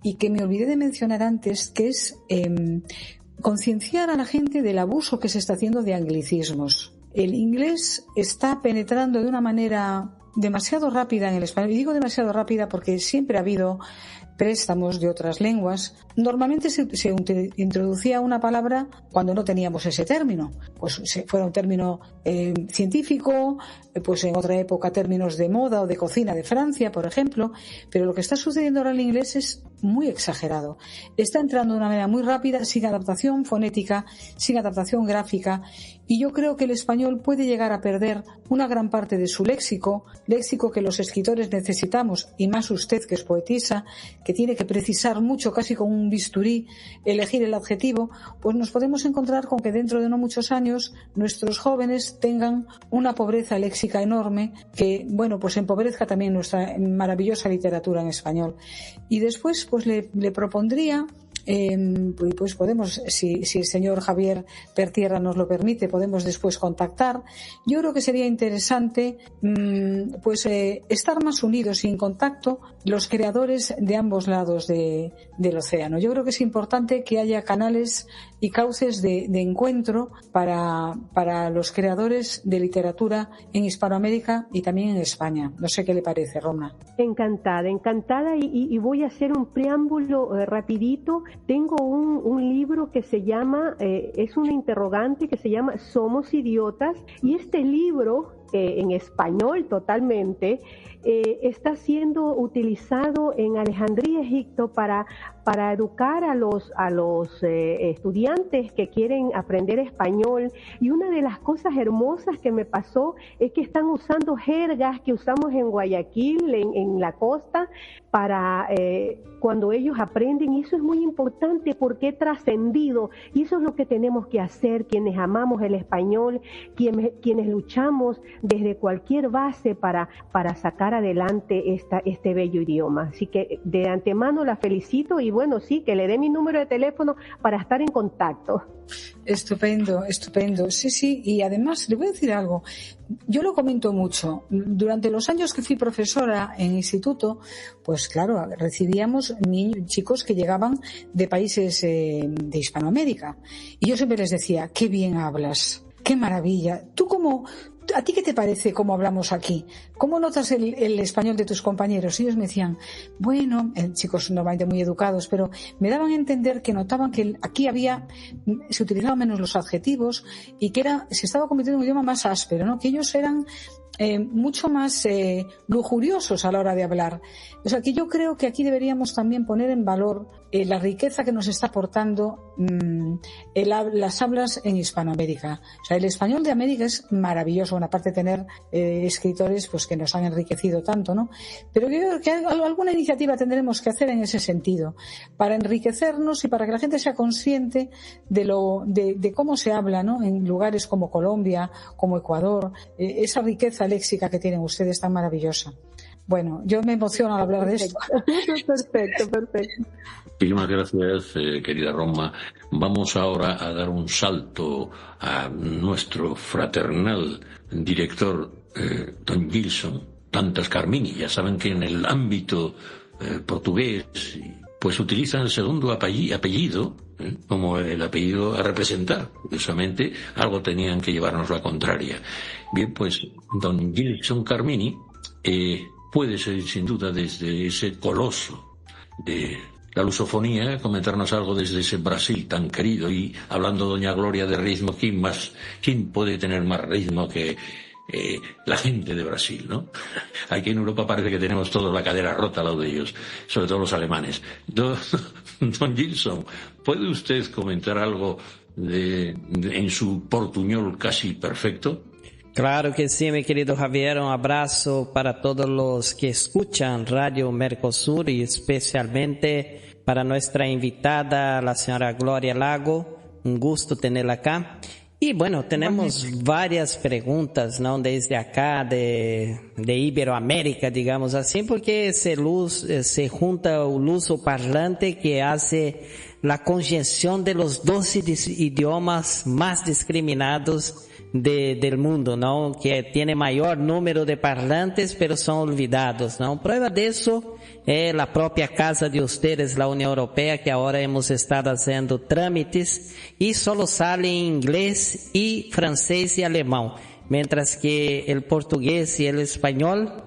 y que me olvidé de mencionar antes, que es concienciar a la gente del abuso que se está haciendo de anglicismos. El inglés está penetrando de una manera demasiado rápida en el español. Y digo demasiado rápida porque siempre ha habido préstamos de otras lenguas. Normalmente se introducía una palabra cuando no teníamos ese término. Pues fuera un término científico, pues en otra época términos de moda o de cocina de Francia, por ejemplo. Pero lo que está sucediendo ahora en el inglés es muy exagerado. Está entrando de una manera muy rápida, sin adaptación fonética, sin adaptación gráfica. Y yo creo que el español puede llegar a perder una gran parte de su léxico que los escritores necesitamos, y más usted que es poetisa, que tiene que precisar mucho, casi con un bisturí, elegir el adjetivo, pues nos podemos encontrar con que dentro de no muchos años nuestros jóvenes tengan una pobreza léxica enorme que, bueno, pues empobrezca también nuestra maravillosa literatura en español. Y después, pues le propondría, pues podemos, si el señor Javier Pertierra nos lo permite, podemos después contactar. Yo creo que sería interesante estar más unidos y en contacto los creadores de ambos lados del océano. Yo creo que es importante que haya canales y cauces de encuentro para los creadores de literatura en Hispanoamérica y también en España. No sé qué le parece, Roma. Encantada y voy a hacer un preámbulo rapidito. Tengo un libro que se llama, es una interrogante que se llama Somos Idiotas, y este libro en español totalmente está siendo utilizado en Alejandría, Egipto, para educar a los estudiantes que quieren aprender español. Y una de las cosas hermosas que me pasó es que están usando jergas que usamos en Guayaquil, en la costa, para cuando ellos aprenden, y eso es muy importante porque he trascendido, y eso es lo que tenemos que hacer quienes amamos el español, quienes luchamos desde cualquier base para sacar adelante este bello idioma. Así que de antemano la felicito y bueno, sí, que le dé mi número de teléfono para estar en contacto. Estupendo. Sí, y además le voy a decir algo. Yo lo comento mucho. Durante los años que fui profesora en instituto, pues claro, recibíamos chicos que llegaban de países de Hispanoamérica. Y yo siempre les decía, qué bien hablas, qué maravilla. ¿A ti qué te parece cómo hablamos aquí? ¿Cómo notas el español de tus compañeros? Y ellos me decían, bueno, chicos normalmente muy educados, pero me daban a entender que notaban que aquí se utilizaban menos los adjetivos y que se estaba convirtiendo en un idioma más áspero, ¿no? Que ellos eran mucho más lujuriosos a la hora de hablar. O sea, que yo creo que aquí deberíamos también poner en valor la riqueza que nos está aportando las hablas en Hispanoamérica. O sea, el español de América es maravilloso, bueno, aparte de tener escritores pues que nos han enriquecido tanto, ¿no? Pero yo creo que alguna iniciativa tendremos que hacer en ese sentido, para enriquecernos y para que la gente sea consciente de cómo se habla, ¿no? En lugares como Colombia, como Ecuador, esa riqueza léxica que tienen ustedes tan maravillosa. Bueno, yo me emociono al hablar de esto. Perfecto. Muchísimas gracias, querida Roma. Vamos ahora a dar un salto a nuestro fraternal director, don Gilson Dantas Carmini. Ya saben que en el ámbito portugués pues utilizan el segundo apellido como el apellido a representar. Curiosamente, algo tenían que llevarnos la contraria. Bien, pues don Gilson Carmini puede ser sin duda desde ese coloso de la lusofonía comentarnos algo desde ese Brasil tan querido. Y hablando doña Gloria de ritmo, ¿quién puede tener más ritmo que la gente de Brasil, ¿no? Aquí en Europa parece que tenemos todos la cadera rota al lado de ellos, sobre todo los alemanes. Don Gilson, ¿puede usted comentar algo en su portuñol casi perfecto? Claro que sí, mi querido Javier. Un abrazo para todos los que escuchan Radio Mercosur y especialmente para nuestra invitada, la señora Gloria Lago. Un gusto tenerla acá. Y bueno, tenemos varias preguntas, ¿no? Desde acá de Iberoamérica, digamos así, porque se junta el luso parlante que hace la conjunción de los 12 idiomas más discriminados del mundo, ¿no? Que tiene mayor número de parlantes, pero son olvidados, ¿no? Prueba de eso es la propia casa de ustedes, la Unión Europea, que ahora hemos estado haciendo trámites y solo sale en inglés y francés y alemán, mientras que el portugués y el español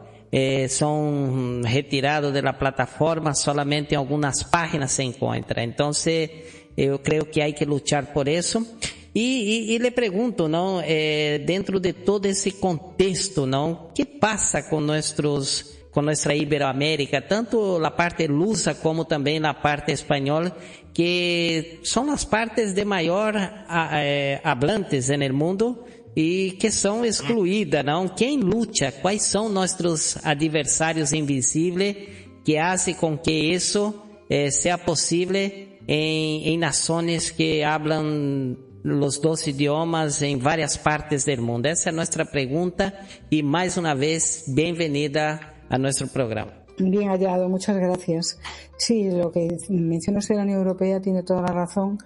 son retirados de la plataforma, solamente en algunas páginas se encuentra. Entonces, yo creo que hay que luchar por eso. Y le pregunto, ¿no? Dentro de todo ese contexto, ¿no? ¿Qué pasa con nuestra Iberoamérica, tanto la parte lusa como también la parte española, que son las partes de mayor hablantes en el mundo y que son excluidas, ¿no? ¿Quién lucha? ¿Cuáles son nuestros adversarios invisibles que hace con que eso sea posible en naciones que hablan los 2 idiomas en varias partes del mundo? Esa es nuestra pregunta y más una vez, bienvenida a nuestro programa. Bien hallado, muchas gracias. Sí, lo que menciona usted de la Unión Europea tiene toda la razón.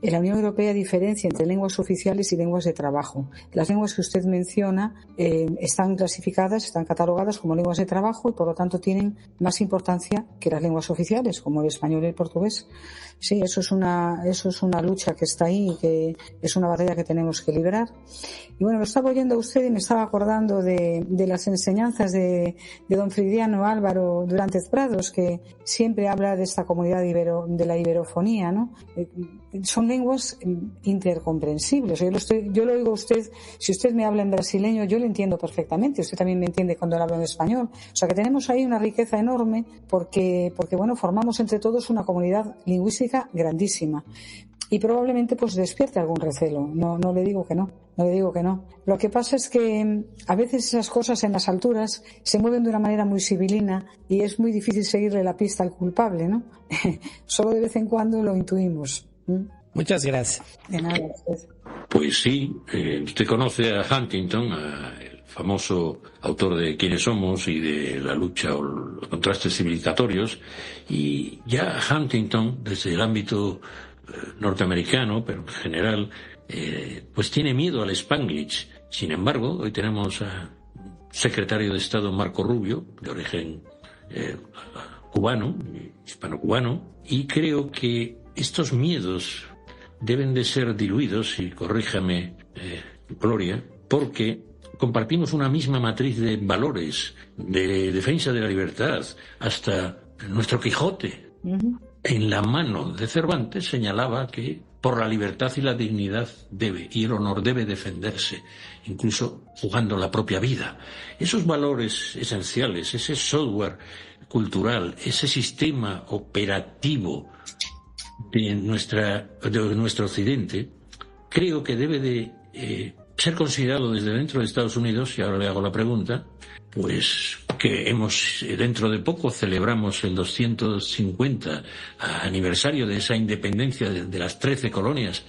En la Unión Europea diferencia entre lenguas oficiales y lenguas de trabajo. Las lenguas que usted menciona están clasificadas, están catalogadas como lenguas de trabajo y por lo tanto tienen más importancia que las lenguas oficiales, como el español y el portugués. Sí, eso es una lucha que está ahí y que es una batalla que tenemos que librar. Y bueno, lo estaba oyendo a usted y me estaba acordando de las enseñanzas de don Fridiano Álvaro Durantes Prados, que siempre habla de esta comunidad de la iberofonía, ¿no? Son lenguas intercomprensibles. Yo lo oigo a usted, si usted me habla en brasileño, yo lo entiendo perfectamente. Usted también me entiende cuando le hablo en español. O sea que tenemos ahí una riqueza enorme porque bueno, formamos entre todos una comunidad lingüística grandísima. Y probablemente pues despierte algún recelo. No le digo que no. Lo que pasa es que a veces esas cosas en las alturas se mueven de una manera muy sibilina y es muy difícil seguirle la pista al culpable, ¿no? Solo de vez en cuando lo intuimos. Muchas gracias. De nada. Pues sí, usted conoce a Huntington, el famoso autor de Quiénes somos y de la lucha o los contrastes civilizatorios, y ya Huntington, desde el ámbito norteamericano, pero en general, pues tiene miedo al Spanglish. Sin embargo, hoy tenemos a secretario de Estado Marco Rubio, de origen cubano, hispano-cubano, y creo que estos miedos deben de ser diluidos, y corríjame, Gloria, porque compartimos una misma matriz de valores, de defensa de la libertad, hasta nuestro Quijote. Uh-huh. En la mano de Cervantes señalaba que por la libertad y la dignidad y el honor debe defenderse, incluso jugando la propia vida. Esos valores esenciales, ese software cultural, ese sistema operativo de nuestro occidente, creo que debe de ser considerado desde dentro de Estados Unidos, y ahora le hago la pregunta, pues que dentro de poco celebramos el 250 aniversario de esa independencia de las 13 colonias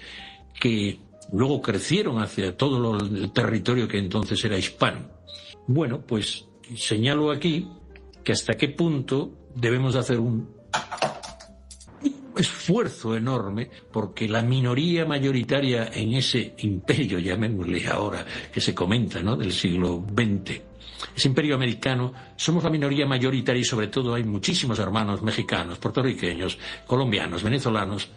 que luego crecieron hacia todo el territorio que entonces era hispano. Bueno, pues señalo aquí que hasta qué punto debemos hacer un esfuerzo enorme porque la minoría mayoritaria en ese imperio, llamémosle ahora, que se comenta, ¿no?, del siglo XX, ese imperio americano, somos la minoría mayoritaria y sobre todo hay muchísimos hermanos mexicanos, puertorriqueños, colombianos, venezolanos.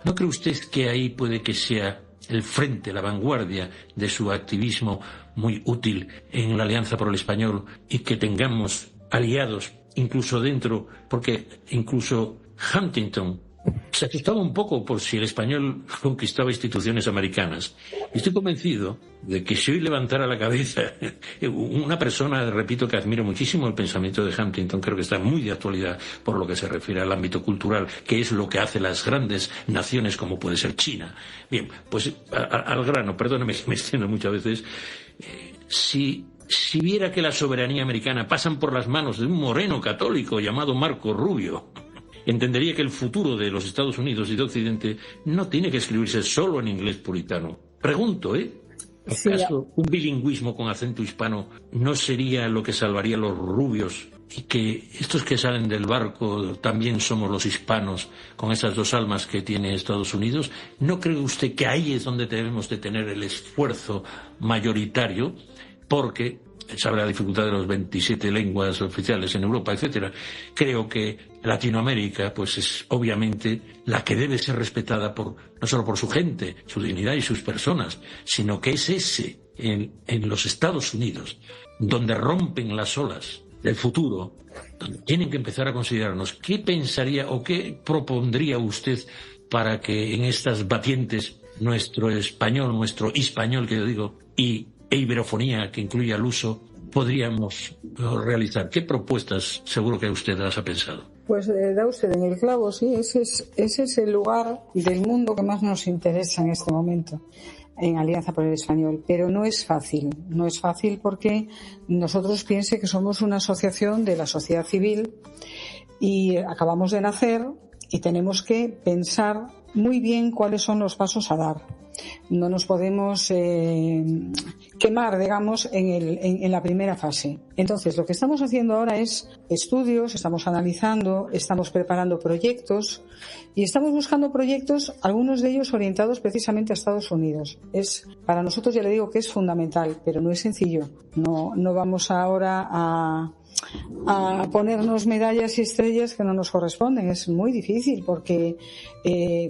¿No cree usted que ahí puede que sea el frente, la vanguardia de su activismo muy útil en la Alianza por el Español y que tengamos aliados incluso dentro, porque incluso Huntington se asustaba un poco por si el español conquistaba instituciones americanas. Y estoy convencido de que si hoy levantara la cabeza una persona, repito, que admiro muchísimo el pensamiento de Huntington, creo que está muy de actualidad por lo que se refiere al ámbito cultural, que es lo que hace las grandes naciones como puede ser China. Bien, pues al grano, perdóname que me extiendo muchas veces, si viera que la soberanía americana pasan por las manos de un moreno católico llamado Marco Rubio, entendería que el futuro de los Estados Unidos y de Occidente no tiene que escribirse solo en inglés puritano. Pregunto, ¿acaso un bilingüismo con acento hispano no sería lo que salvaría a los rubios? Y que estos que salen del barco también somos los hispanos, con esas dos almas que tiene Estados Unidos. ¿No cree usted que ahí es donde debemos de tener el esfuerzo mayoritario? Porque sabe la dificultad de las 27 lenguas oficiales en Europa, etcétera. Creo que Latinoamérica, pues es obviamente la que debe ser respetada no solo por su gente, su dignidad y sus personas, sino que es en los Estados Unidos, donde rompen las olas del futuro, donde tienen que empezar a considerarnos. ¿Qué pensaría o qué propondría usted para que en estas batientes nuestro hispañol, que yo digo, e iberofonía, que incluye al uso, podríamos realizar? ¿Qué propuestas seguro que usted las ha pensado? Pues da usted en el clavo, sí, ese es el lugar del mundo que más nos interesa en este momento, en Alianza por el Español, pero no es fácil porque nosotros piense que somos una asociación de la sociedad civil y acabamos de nacer y tenemos que pensar muy bien cuáles son los pasos a dar. No nos podemos quemar, digamos, en la primera fase. Entonces, lo que estamos haciendo ahora es estudios, estamos analizando, estamos preparando proyectos y estamos buscando proyectos, algunos de ellos orientados precisamente a Estados Unidos. Para nosotros, ya le digo que es fundamental, pero no es sencillo. No vamos ahora a ponernos medallas y estrellas que no nos corresponden. Es muy difícil porque,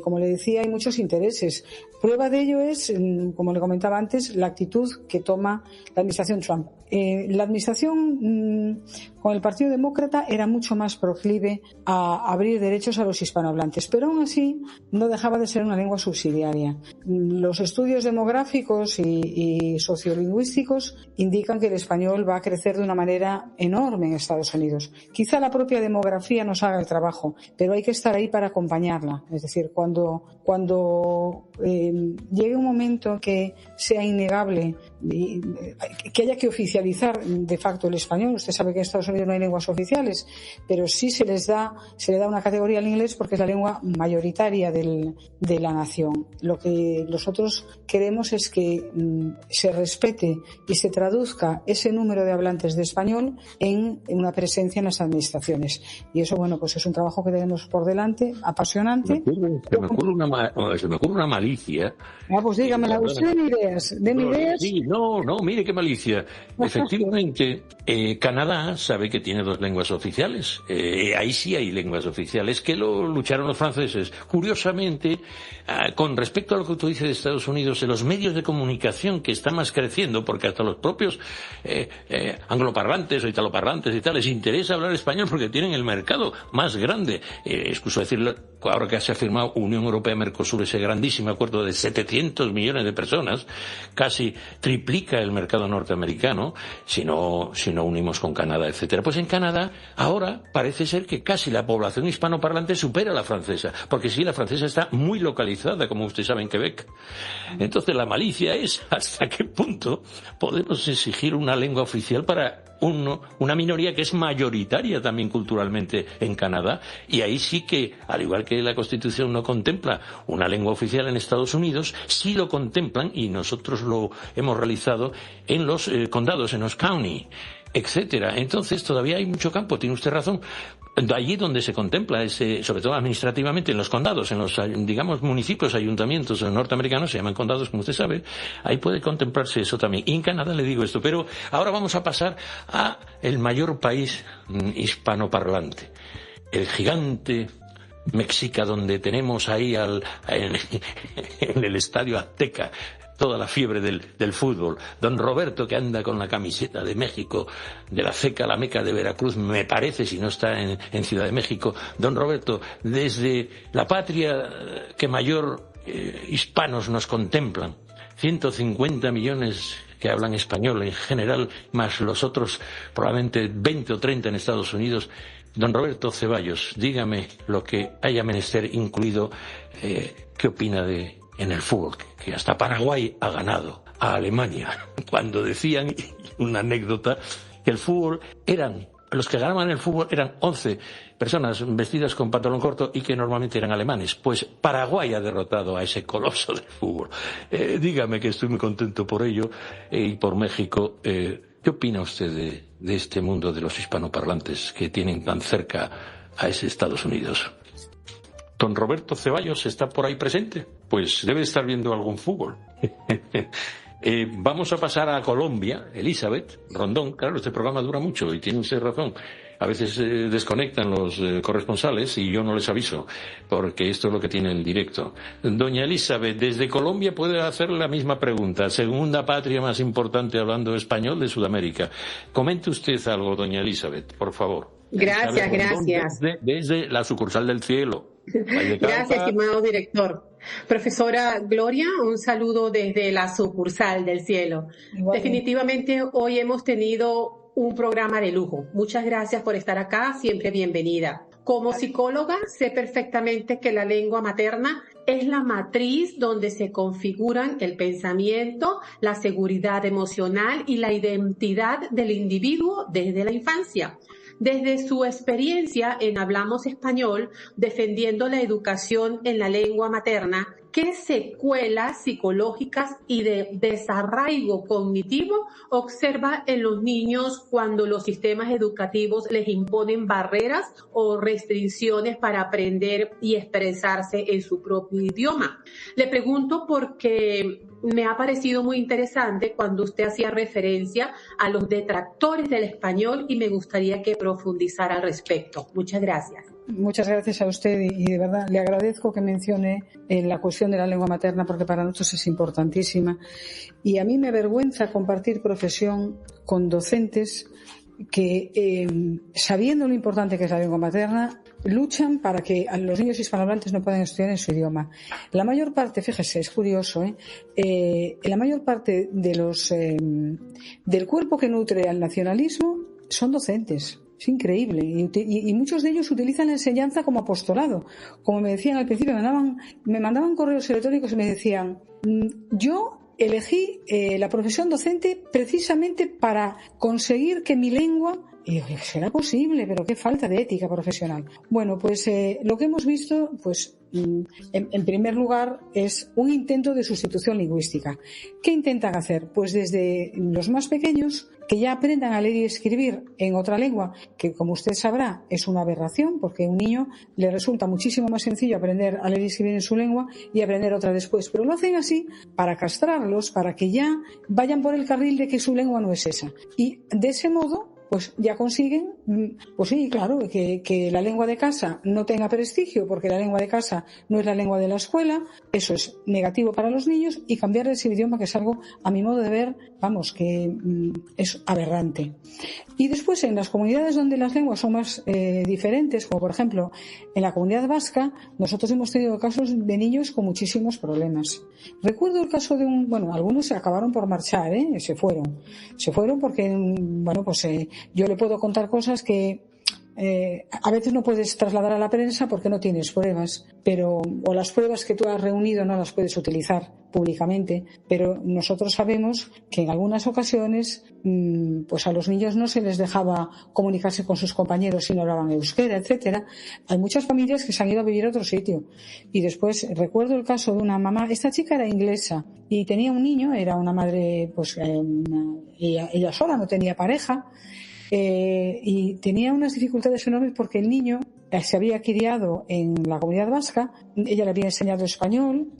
como le decía, hay muchos intereses. Prueba de ello es, como le comentaba antes, la actitud que toma la administración Trump. La administración con el Partido Demócrata era mucho más proclive a abrir derechos a los hispanohablantes, pero aún así no dejaba de ser una lengua subsidiaria. Los estudios demográficos y sociolingüísticos indican que el español va a crecer de una manera enorme en Estados Unidos. Quizá la propia demografía nos haga el trabajo, pero hay que estar ahí para acompañarla. Es decir, cuando llegue un momento que sea innegable y que haya que oficializar de facto el español. Usted sabe que en Estados Unidos no hay lenguas oficiales, pero sí se le da una categoría al inglés porque es la lengua mayoritaria de la nación. Lo que nosotros queremos es que se respete y se traduzca ese número de hablantes de español en una presencia en las administraciones. Y eso, bueno, pues es un trabajo que tenemos por delante, apasionante. Se me ocurre una malicia. Pues dígamela, usted deme ideas. Sí, no, mire qué malicia. Efectivamente, Canadá sabe que tiene 2 lenguas oficiales. Ahí sí hay lenguas oficiales que lo lucharon los franceses. Curiosamente, con respecto a lo que tú dices de Estados Unidos, en los medios de comunicación que están más creciendo, porque hasta los propios angloparlantes o italoparlantes y tal les interesa hablar español porque tienen el mercado más grande. Excuso decirlo, ahora que se ha firmado Unión Europea-Mercosur, ese grandísimo acuerdo de 700 millones de personas, casi triplica el mercado norteamericano, si no unimos con Canadá, etcétera. Pues en Canadá ahora parece ser que casi la población hispanoparlante supera a la francesa, porque sí, la francesa está muy localizada, como usted sabe, en Quebec. Entonces la malicia es hasta qué punto podemos exigir una lengua oficial para una minoría que es mayoritaria también culturalmente en Canadá, y ahí sí que, al igual que la Constitución no contempla una lengua oficial en Estados Unidos, sí lo contemplan, y nosotros lo hemos realizado en los condados, en los county, etcétera. Entonces todavía hay mucho campo, tiene usted razón. Allí donde se contempla sobre todo administrativamente, en los condados, en los, digamos, municipios, ayuntamientos norteamericanos, se llaman condados, como usted sabe, ahí puede contemplarse eso también. Y en Canadá le digo esto, pero ahora vamos a pasar a el mayor país hispanoparlante, el gigante México, donde tenemos ahí en el Estadio Azteca toda la fiebre del fútbol. Don Roberto, que anda con la camiseta de México, de la CECA, la Meca de Veracruz, me parece, si no está en Ciudad de México. Don Roberto, desde la patria que mayor hispanos nos contemplan, 150 millones que hablan español en general, más los otros probablemente 20 o 30 en Estados Unidos. Don Roberto Ceballos, dígame lo que haya menester incluido, ¿qué opina en el fútbol, que hasta Paraguay ha ganado a Alemania, cuando decían, una anécdota, que el fútbol eran los que ganaban el fútbol eran 11 personas vestidas con pantalón corto y que normalmente eran alemanes. Pues Paraguay ha derrotado a ese coloso del fútbol. Dígame, que estoy muy contento por ello, y por México. ¿Qué opina usted de este mundo de los hispanoparlantes que tienen tan cerca a ese Estados Unidos? ¿Don Roberto Ceballos está por ahí presente? Pues debe estar viendo algún fútbol. Vamos a pasar a Colombia. Elizabeth Rondón. Claro, este programa dura mucho y tiene usted razón. A veces desconectan los corresponsales y yo no les aviso, porque esto es lo que tiene el directo. Doña Elizabeth, desde Colombia puede hacer la misma pregunta. Segunda patria más importante hablando español de Sudamérica. Comente usted algo, doña Elizabeth, por favor. Gracias, gracias. Desde la sucursal del cielo. Gracias, estimado director. Profesora Gloria, un saludo desde la sucursal del cielo. Definitivamente hoy hemos tenido un programa de lujo. Muchas gracias por estar acá, siempre bienvenida. Como psicóloga, sé perfectamente que la lengua materna es la matriz donde se configuran el pensamiento, la seguridad emocional y la identidad del individuo desde la infancia. Desde su experiencia en Hablamos Español, defendiendo la educación en la lengua materna, ¿qué secuelas psicológicas y de desarraigo cognitivo observa en los niños cuando los sistemas educativos les imponen barreras o restricciones para aprender y expresarse en su propio idioma? Le pregunto porque me ha parecido muy interesante cuando usted hacía referencia a los detractores del español y me gustaría que profundizara al respecto. Muchas gracias. Muchas gracias a usted y de verdad le agradezco que mencione la cuestión de la lengua materna porque para nosotros es importantísima y a mí me avergüenza compartir profesión con docentes que sabiendo lo importante que es la lengua materna luchan para que los niños hispanohablantes no puedan estudiar en su idioma. La mayor parte, fíjese, es curioso, la mayor parte de los del cuerpo que nutre al nacionalismo son docentes. Es increíble. Y muchos de ellos utilizan la enseñanza como apostolado. Como me decían al principio, me mandaban correos electrónicos y me decían, yo elegí la profesión docente precisamente para conseguir que mi lengua... Y digo, ¿será posible? Pero qué falta de ética profesional. Bueno, pues lo que hemos visto, pues en primer lugar, es un intento de sustitución lingüística. ¿Qué intentan hacer? Pues desde los más pequeños, que ya aprendan a leer y escribir en otra lengua, que como usted sabrá es una aberración, porque a un niño le resulta muchísimo más sencillo aprender a leer y escribir en su lengua y aprender otra después. Pero lo hacen así para castrarlos, para que ya vayan por el carril de que su lengua no es esa. Y de ese modo pues ya consiguen, pues sí, claro, que la lengua de casa no tenga prestigio porque la lengua de casa no es la lengua de la escuela. Eso es negativo para los niños y cambiar ese idioma, que es algo, a mi modo de ver, vamos, que es aberrante. Y después en las comunidades donde las lenguas son más diferentes, como por ejemplo en la comunidad vasca, nosotros hemos tenido casos de niños con muchísimos problemas. Recuerdo el caso de algunos se acabaron por marchar, se fueron porque, yo le puedo contar cosas que a veces no puedes trasladar a la prensa porque no tienes pruebas, o las pruebas que tú has reunido no las puedes utilizar públicamente, pero nosotros sabemos que en algunas ocasiones pues a los niños no se les dejaba comunicarse con sus compañeros si no hablaban euskera, etcétera. Hay muchas familias que se han ido a vivir a otro sitio y después recuerdo el caso de una mamá. Esta chica era inglesa y tenía un niño, era una madre, pues ella sola, no tenía pareja. Y tenía unas dificultades enormes porque el niño se había criado en la comunidad vasca, ella le había enseñado español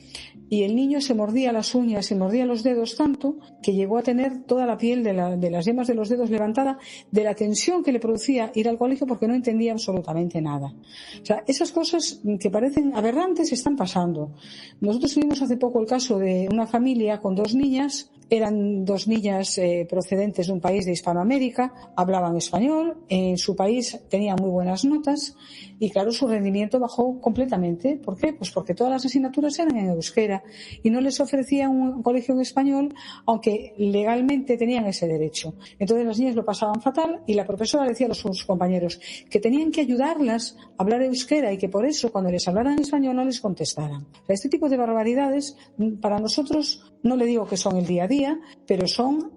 y el niño se mordía las uñas y mordía los dedos tanto que llegó a tener toda la piel de las yemas de los dedos levantada de la tensión que le producía ir al colegio porque no entendía absolutamente nada. O sea, esas cosas que parecen aberrantes están pasando. Nosotros tuvimos hace poco el caso de una familia con 2 niñas. Eran 2 niñas procedentes de un país de Hispanoamérica, hablaban español, en su país tenían muy buenas notas y claro, su rendimiento bajó completamente. ¿Por qué? Pues porque todas las asignaturas eran en euskera y no les ofrecían un colegio en español, aunque legalmente tenían ese derecho. Entonces las niñas lo pasaban fatal y la profesora le decía a sus compañeros que tenían que ayudarlas a hablar euskera y que por eso cuando les hablaran en español no les contestaran. O sea, este tipo de barbaridades para nosotros, no le digo que son el día a día, pero son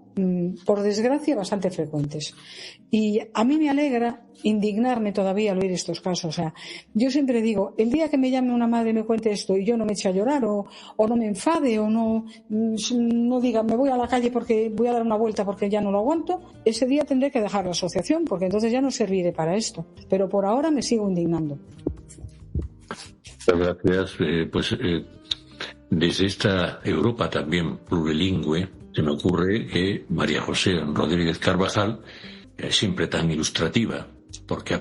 por desgracia, bastante frecuentes. Y a mí me alegra indignarme todavía al oír estos casos. O sea, yo siempre digo, el día que me llame una madre y me cuente esto y yo no me eche a llorar o no me enfade o no diga me voy a la calle porque voy a dar una vuelta porque ya no lo aguanto, ese día tendré que dejar la asociación porque entonces ya no serviré para esto. Pero por ahora me sigo indignando. Gracias. Desde esta Europa también plurilingüe, se me ocurre que María José Rodríguez Carvajal es siempre tan ilustrativa, porque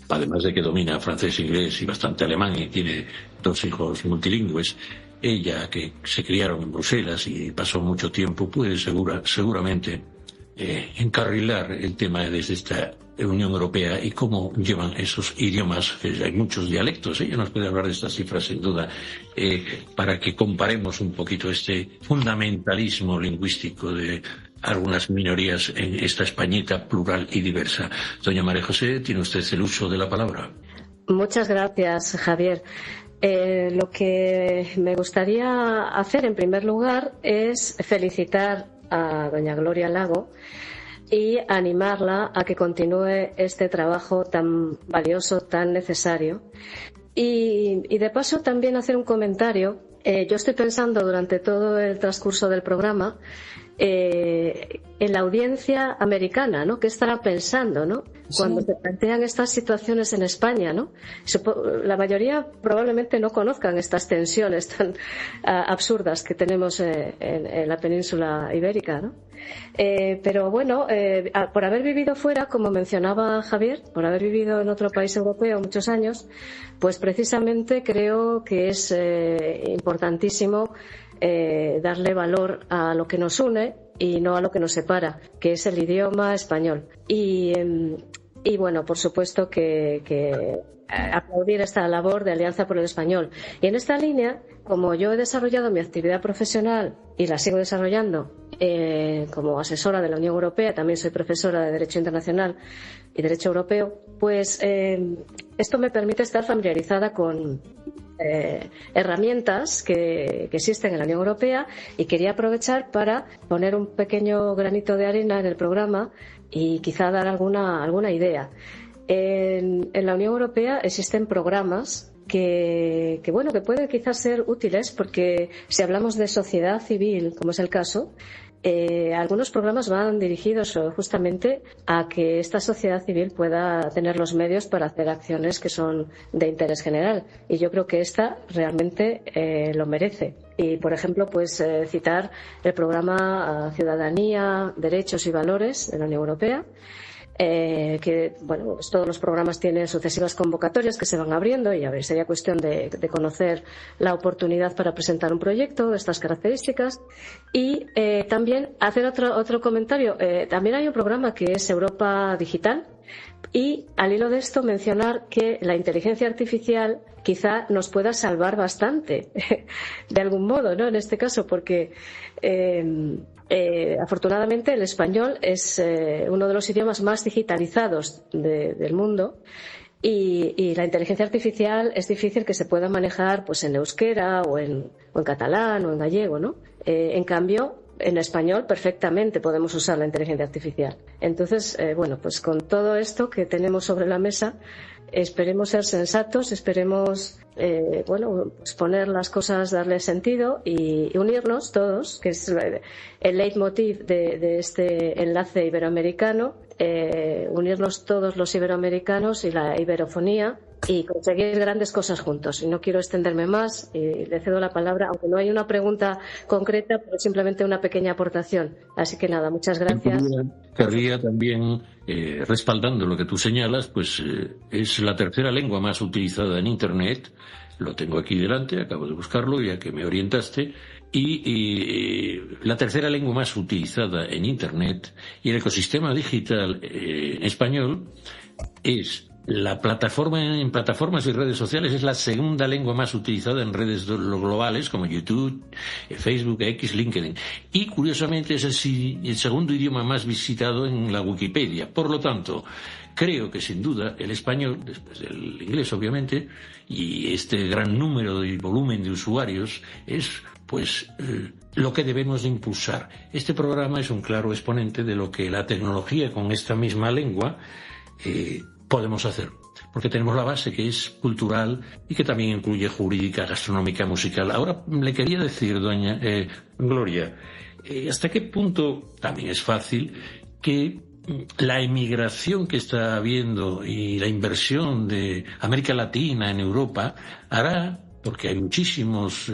además de que domina francés, inglés y bastante alemán y tiene 2 hijos multilingües, ella, que se criaron en Bruselas y pasó mucho tiempo, puede seguramente encarrilar el tema desde esta Unión Europea y cómo llevan esos idiomas, que hay muchos dialectos, ella nos puede hablar de estas cifras sin duda, para que comparemos un poquito este fundamentalismo lingüístico de algunas minorías en esta Españita plural y diversa. Doña María José, tiene usted el uso de la palabra. Muchas gracias, Javier. Lo que me gustaría hacer en primer lugar es felicitar a doña Gloria Lago y animarla a que continúe este trabajo tan valioso, tan necesario. Y de paso también hacer un comentario. Yo estoy pensando durante todo el transcurso del programa en la audiencia americana, ¿no? ¿Qué estará pensando, ¿no? Cuando se plantean estas situaciones en España, ¿no? La mayoría probablemente no conozcan estas tensiones tan absurdas que tenemos en la península ibérica, ¿no? Pero bueno, por haber vivido fuera, como mencionaba Javier, por haber vivido en otro país europeo muchos años, pues precisamente creo que es importantísimo darle valor a lo que nos une y no a lo que nos separa, que es el idioma español. Y bueno, por supuesto que aplaudir esta labor de Alianza por el Español. Y en esta línea, como yo he desarrollado mi actividad profesional y la sigo desarrollando como asesora de la Unión Europea, también soy profesora de Derecho Internacional y Derecho Europeo, pues esto me permite estar familiarizada con herramientas que existen en la Unión Europea, y quería aprovechar para poner un pequeño granito de arena en el programa y quizá dar alguna idea. En la Unión Europea existen programas que pueden quizás ser útiles, porque si hablamos de sociedad civil, como es el caso, algunos programas van dirigidos justamente a que esta sociedad civil pueda tener los medios para hacer acciones que son de interés general, y yo creo que esta realmente lo merece. Y, por ejemplo, pues citar el programa Ciudadanía, Derechos y Valores de la Unión Europea, que bueno, pues todos los programas tienen sucesivas convocatorias que se van abriendo, y a ver, sería cuestión de conocer la oportunidad para presentar un proyecto de estas características. Y también hacer otro comentario. También hay un programa que es Europa Digital, y al hilo de esto mencionar que la inteligencia artificial quizá nos pueda salvar bastante de algún modo, ¿no? En este caso, porque afortunadamente el español es uno de los idiomas más digitalizados del mundo, y la inteligencia artificial es difícil que se pueda manejar pues en euskera o en catalán o en gallego, ¿no? En cambio, en español perfectamente podemos usar la inteligencia artificial. Entonces, bueno, pues con todo esto que tenemos sobre la mesa, esperemos ser sensatos, esperemos pues poner las cosas, darle sentido y unirnos todos, que es el leitmotiv de este enlace iberoamericano, unirnos todos los iberoamericanos y la iberofonía, y conseguir grandes cosas juntos. Y no quiero extenderme más, y le cedo la palabra, aunque no hay una pregunta concreta, pero simplemente una pequeña aportación. Así que nada, muchas gracias. Querría también, respaldando lo que tú señalas, pues es la tercera lengua más utilizada en Internet. Lo tengo aquí delante, acabo de buscarlo ya que me orientaste. Y la tercera lengua más utilizada en Internet y el ecosistema digital en español es en plataformas y redes sociales es la segunda lengua más utilizada en redes globales como YouTube, Facebook, X, LinkedIn. Y curiosamente es el segundo idioma más visitado en la Wikipedia. Por lo tanto, creo que sin duda el español, después del inglés obviamente, y este gran número y volumen de usuarios es lo que debemos de impulsar. Este programa es un claro exponente de lo que la tecnología con esta misma lengua podemos hacer, porque tenemos la base que es cultural y que también incluye jurídica, gastronómica, musical. Ahora le quería decir, doña Gloria, ¿hasta qué punto también es fácil que la emigración que está habiendo y la inversión de América Latina en Europa hará, porque hay muchísimos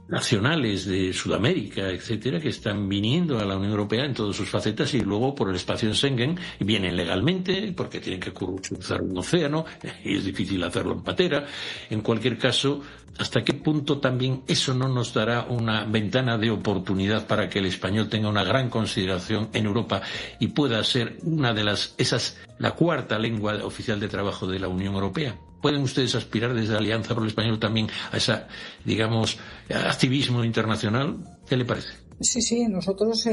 nacionales de Sudamérica, etcétera, que están viniendo a la Unión Europea en todas sus facetas y luego por el espacio en Schengen vienen legalmente porque tienen que cruzar un océano y es difícil hacerlo en patera. En cualquier caso, ¿hasta qué punto también eso no nos dará una ventana de oportunidad para que el español tenga una gran consideración en Europa y pueda ser una de la cuarta lengua oficial de trabajo de la Unión Europea? ¿Pueden ustedes aspirar desde la Alianza por el Español también a ese, digamos, activismo internacional? ¿Qué le parece? Sí, nosotros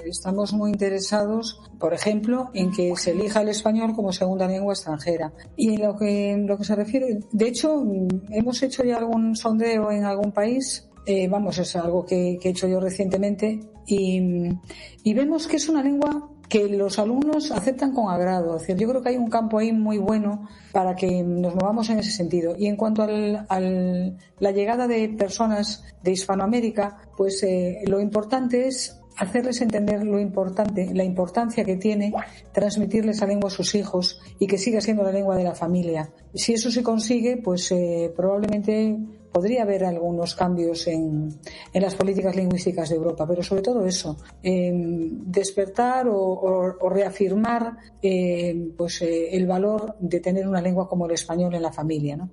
estamos muy interesados, por ejemplo, en que se elija el español como segunda lengua extranjera. Y en lo que se refiere, de hecho, hemos hecho ya algún sondeo en algún país, es algo que he hecho yo recientemente, y vemos que es una lengua que los alumnos aceptan con agrado. Es decir, yo creo que hay un campo ahí muy bueno para que nos movamos en ese sentido. Y en cuanto a la llegada de personas de Hispanoamérica, pues lo importante es hacerles entender la importancia que tiene transmitirles esa lengua a sus hijos y que siga siendo la lengua de la familia. Si eso se consigue, pues probablemente podría haber algunos cambios en las políticas lingüísticas de Europa, pero sobre todo eso, despertar o reafirmar el valor de tener una lengua como el español en la familia, ¿no?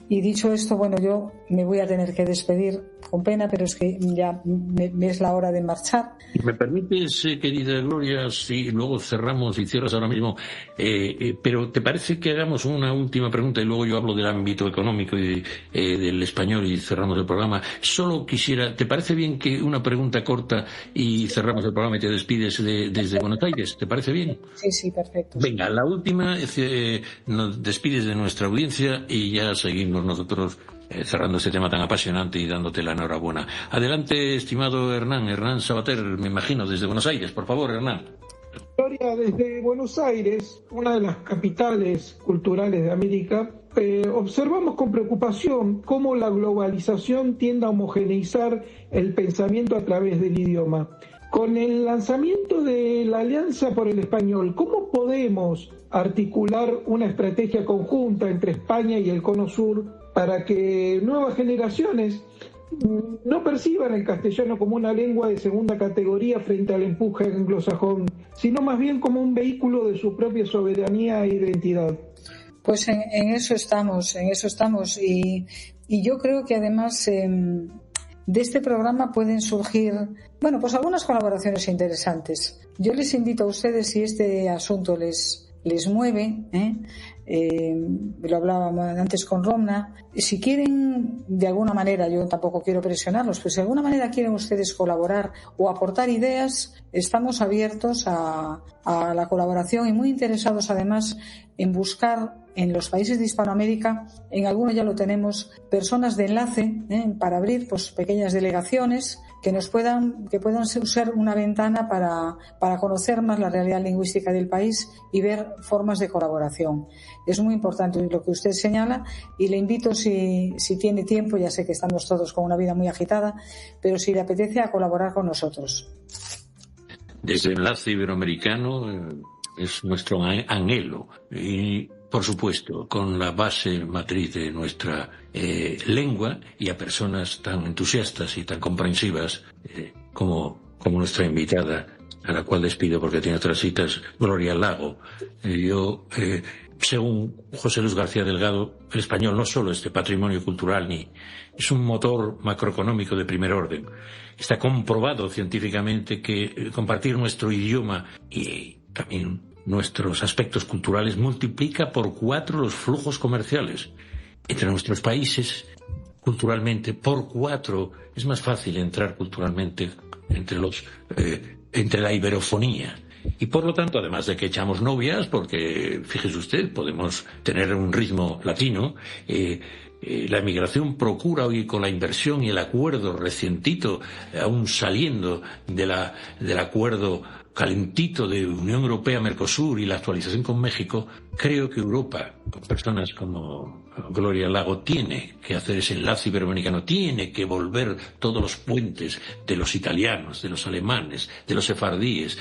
Y dicho esto, yo me voy a tener que despedir con pena, pero es que ya me es la hora de marchar. ¿Me permites, querida Gloria, si luego cerramos y cierras ahora mismo, pero ¿te parece que hagamos una última pregunta y luego yo hablo del ámbito económico y del español y cerramos el programa? Solo quisiera, ¿te parece bien que una pregunta corta y cerramos el programa y te despides desde Buenos Aires? ¿Te parece bien? Sí, perfecto. Venga, la última, nos despides de nuestra audiencia y ya seguimos nosotros cerrando este tema tan apasionante y dándote la enhorabuena. Adelante, estimado Hernán Sabater, me imagino, desde Buenos Aires. Por favor, Hernán. Gloria, desde Buenos Aires, una de las capitales culturales de América, observamos con preocupación cómo la globalización tiende a homogeneizar el pensamiento a través del idioma. Con el lanzamiento de la Alianza por el Español, ¿cómo podemos articular una estrategia conjunta entre España y el Cono Sur para que nuevas generaciones no perciban el castellano como una lengua de segunda categoría frente al empuje anglosajón, sino más bien como un vehículo de su propia soberanía e identidad? Pues en eso estamos, y yo creo que además de este programa pueden surgir, pues algunas colaboraciones interesantes. Yo les invito a ustedes, si este asunto les mueve, lo hablábamos antes con Romna, si quieren de alguna manera, yo tampoco quiero presionarlos, pero si de alguna manera quieren ustedes colaborar o aportar ideas, estamos abiertos a la colaboración y muy interesados además en buscar en los países de Hispanoamérica, en algunos ya lo tenemos, personas de enlace para abrir pequeñas delegaciones que puedan ser una ventana para conocer más la realidad lingüística del país y ver formas de colaboración. Es muy importante lo que usted señala y le invito, si tiene tiempo, ya sé que estamos todos con una vida muy agitada, pero si le apetece, a colaborar con nosotros. Desde Enlace Iberoamericano es nuestro anhelo y, por supuesto, con la base matriz de nuestra lengua y a personas tan entusiastas y tan comprensivas como nuestra invitada, a la cual despido porque tiene otras citas, Gloria Lago. Según José Luis García Delgado, el español no solo es de patrimonio cultural, ni es un motor macroeconómico de primer orden. Está comprobado científicamente que compartir nuestro idioma y también nuestros aspectos culturales, multiplica por 4 los flujos comerciales. Entre nuestros países, culturalmente, por 4 es más fácil entrar culturalmente entre la iberofonía. Y por lo tanto, además de que echamos novias, porque fíjese usted, podemos tener un ritmo latino, la emigración procura hoy, con la inversión y el acuerdo recientito, aún saliendo del acuerdo calentito de Unión Europea-Mercosur y la actualización con México, creo que Europa, con personas como Gloria Lago, tiene que hacer ese enlace iberoamericano, tiene que volver todos los puentes de los italianos, de los alemanes, de los sefardíes,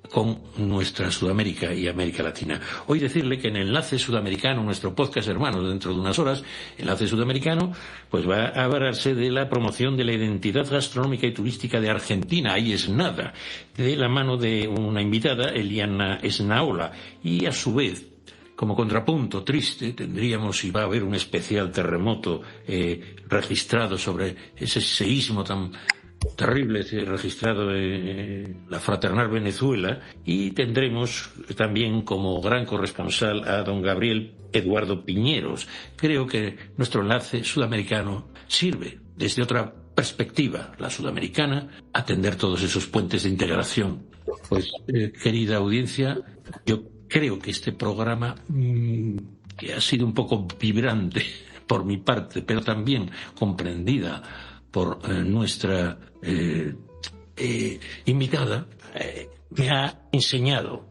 con nuestra Sudamérica y América Latina. Hoy decirle que en Enlace Sudamericano, nuestro podcast hermano, dentro de unas horas, Enlace Sudamericano, pues va a hablarse de la promoción de la identidad gastronómica y turística de Argentina. Ahí es nada, de la mano de una invitada, Eliana Esnaola, y a su vez, como contrapunto triste, tendríamos, y va a haber un especial terremoto registrado sobre ese seísmo tan terrible registrado en la fraternal Venezuela, y tendremos también como gran corresponsal a don Gabriel Eduardo Piñeros. Creo que nuestro enlace sudamericano sirve desde otra perspectiva, la sudamericana, a tender todos esos puentes de integración. Pues, querida audiencia, yo creo que este programa, que ha sido un poco vibrante por mi parte, pero también comprendida por nuestra invitada, me ha enseñado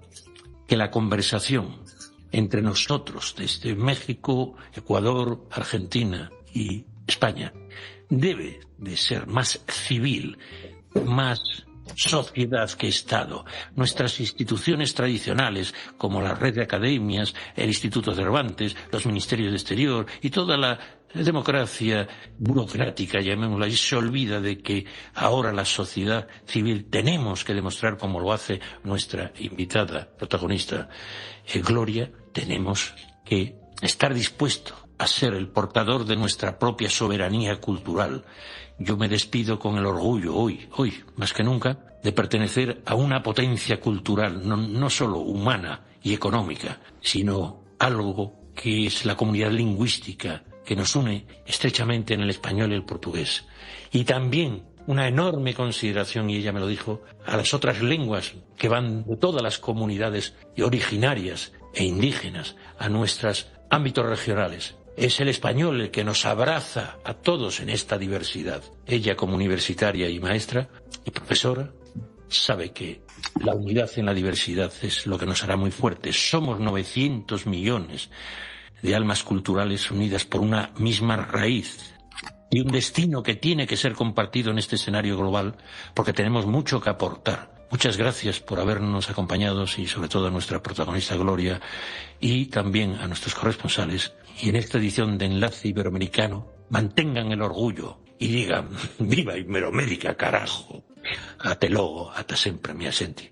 que la conversación entre nosotros, desde México, Ecuador, Argentina y España, debe de ser más civil, más sociedad que Estado. Nuestras instituciones tradicionales, como la red de academias, el Instituto Cervantes, los ministerios de Exterior y toda la democracia burocrática, llamémosla, y se olvida de que ahora la sociedad civil tenemos que demostrar, como lo hace nuestra invitada protagonista, Gloria, tenemos que estar dispuestos a ser el portador de nuestra propia soberanía cultural. Yo me despido con el orgullo hoy más que nunca, de pertenecer a una potencia cultural, no solo humana y económica, sino algo que es la comunidad lingüística que nos une estrechamente en el español y el portugués. Y también una enorme consideración, y ella me lo dijo, a las otras lenguas que van de todas las comunidades originarias e indígenas a nuestros ámbitos regionales. Es el español el que nos abraza a todos en esta diversidad. Ella, como universitaria y maestra y profesora, sabe que la unidad en la diversidad es lo que nos hará muy fuertes. Somos 900 millones de almas culturales unidas por una misma raíz y un destino que tiene que ser compartido en este escenario global, porque tenemos mucho que aportar. Muchas gracias por habernos acompañado, y sobre todo a nuestra protagonista Gloria, y también a nuestros corresponsales. Y en esta edición de Enlace Iberoamericano, mantengan el orgullo y digan: ¡viva Iberoamérica, carajo! Ate logo, ata sempre, mi asenti.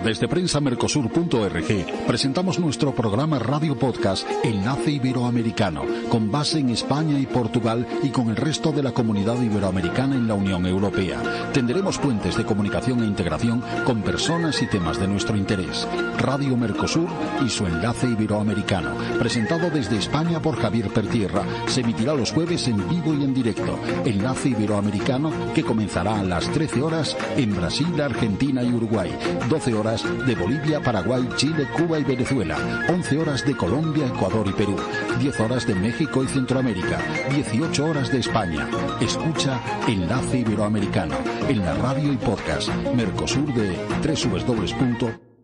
Desde prensamercosur.org presentamos nuestro programa radio podcast Enlace Iberoamericano, con base en España y Portugal y con el resto de la comunidad iberoamericana en la Unión Europea. Tendremos puentes de comunicación e integración con personas y temas de nuestro interés. Radio Mercosur y su Enlace Iberoamericano, presentado desde España por Javier Pertierra, se emitirá los jueves en vivo y en directo. Enlace Iberoamericano, que comenzará a las 13 horas en Brasil, Argentina y Uruguay, 12 horas de Bolivia, Paraguay, Chile, Cuba y Venezuela, 11 horas de Colombia, Ecuador y Perú, 10 horas de México y Centroamérica, 18 horas de España. Escucha Enlace Iberoamericano en la radio y podcast Mercosur de www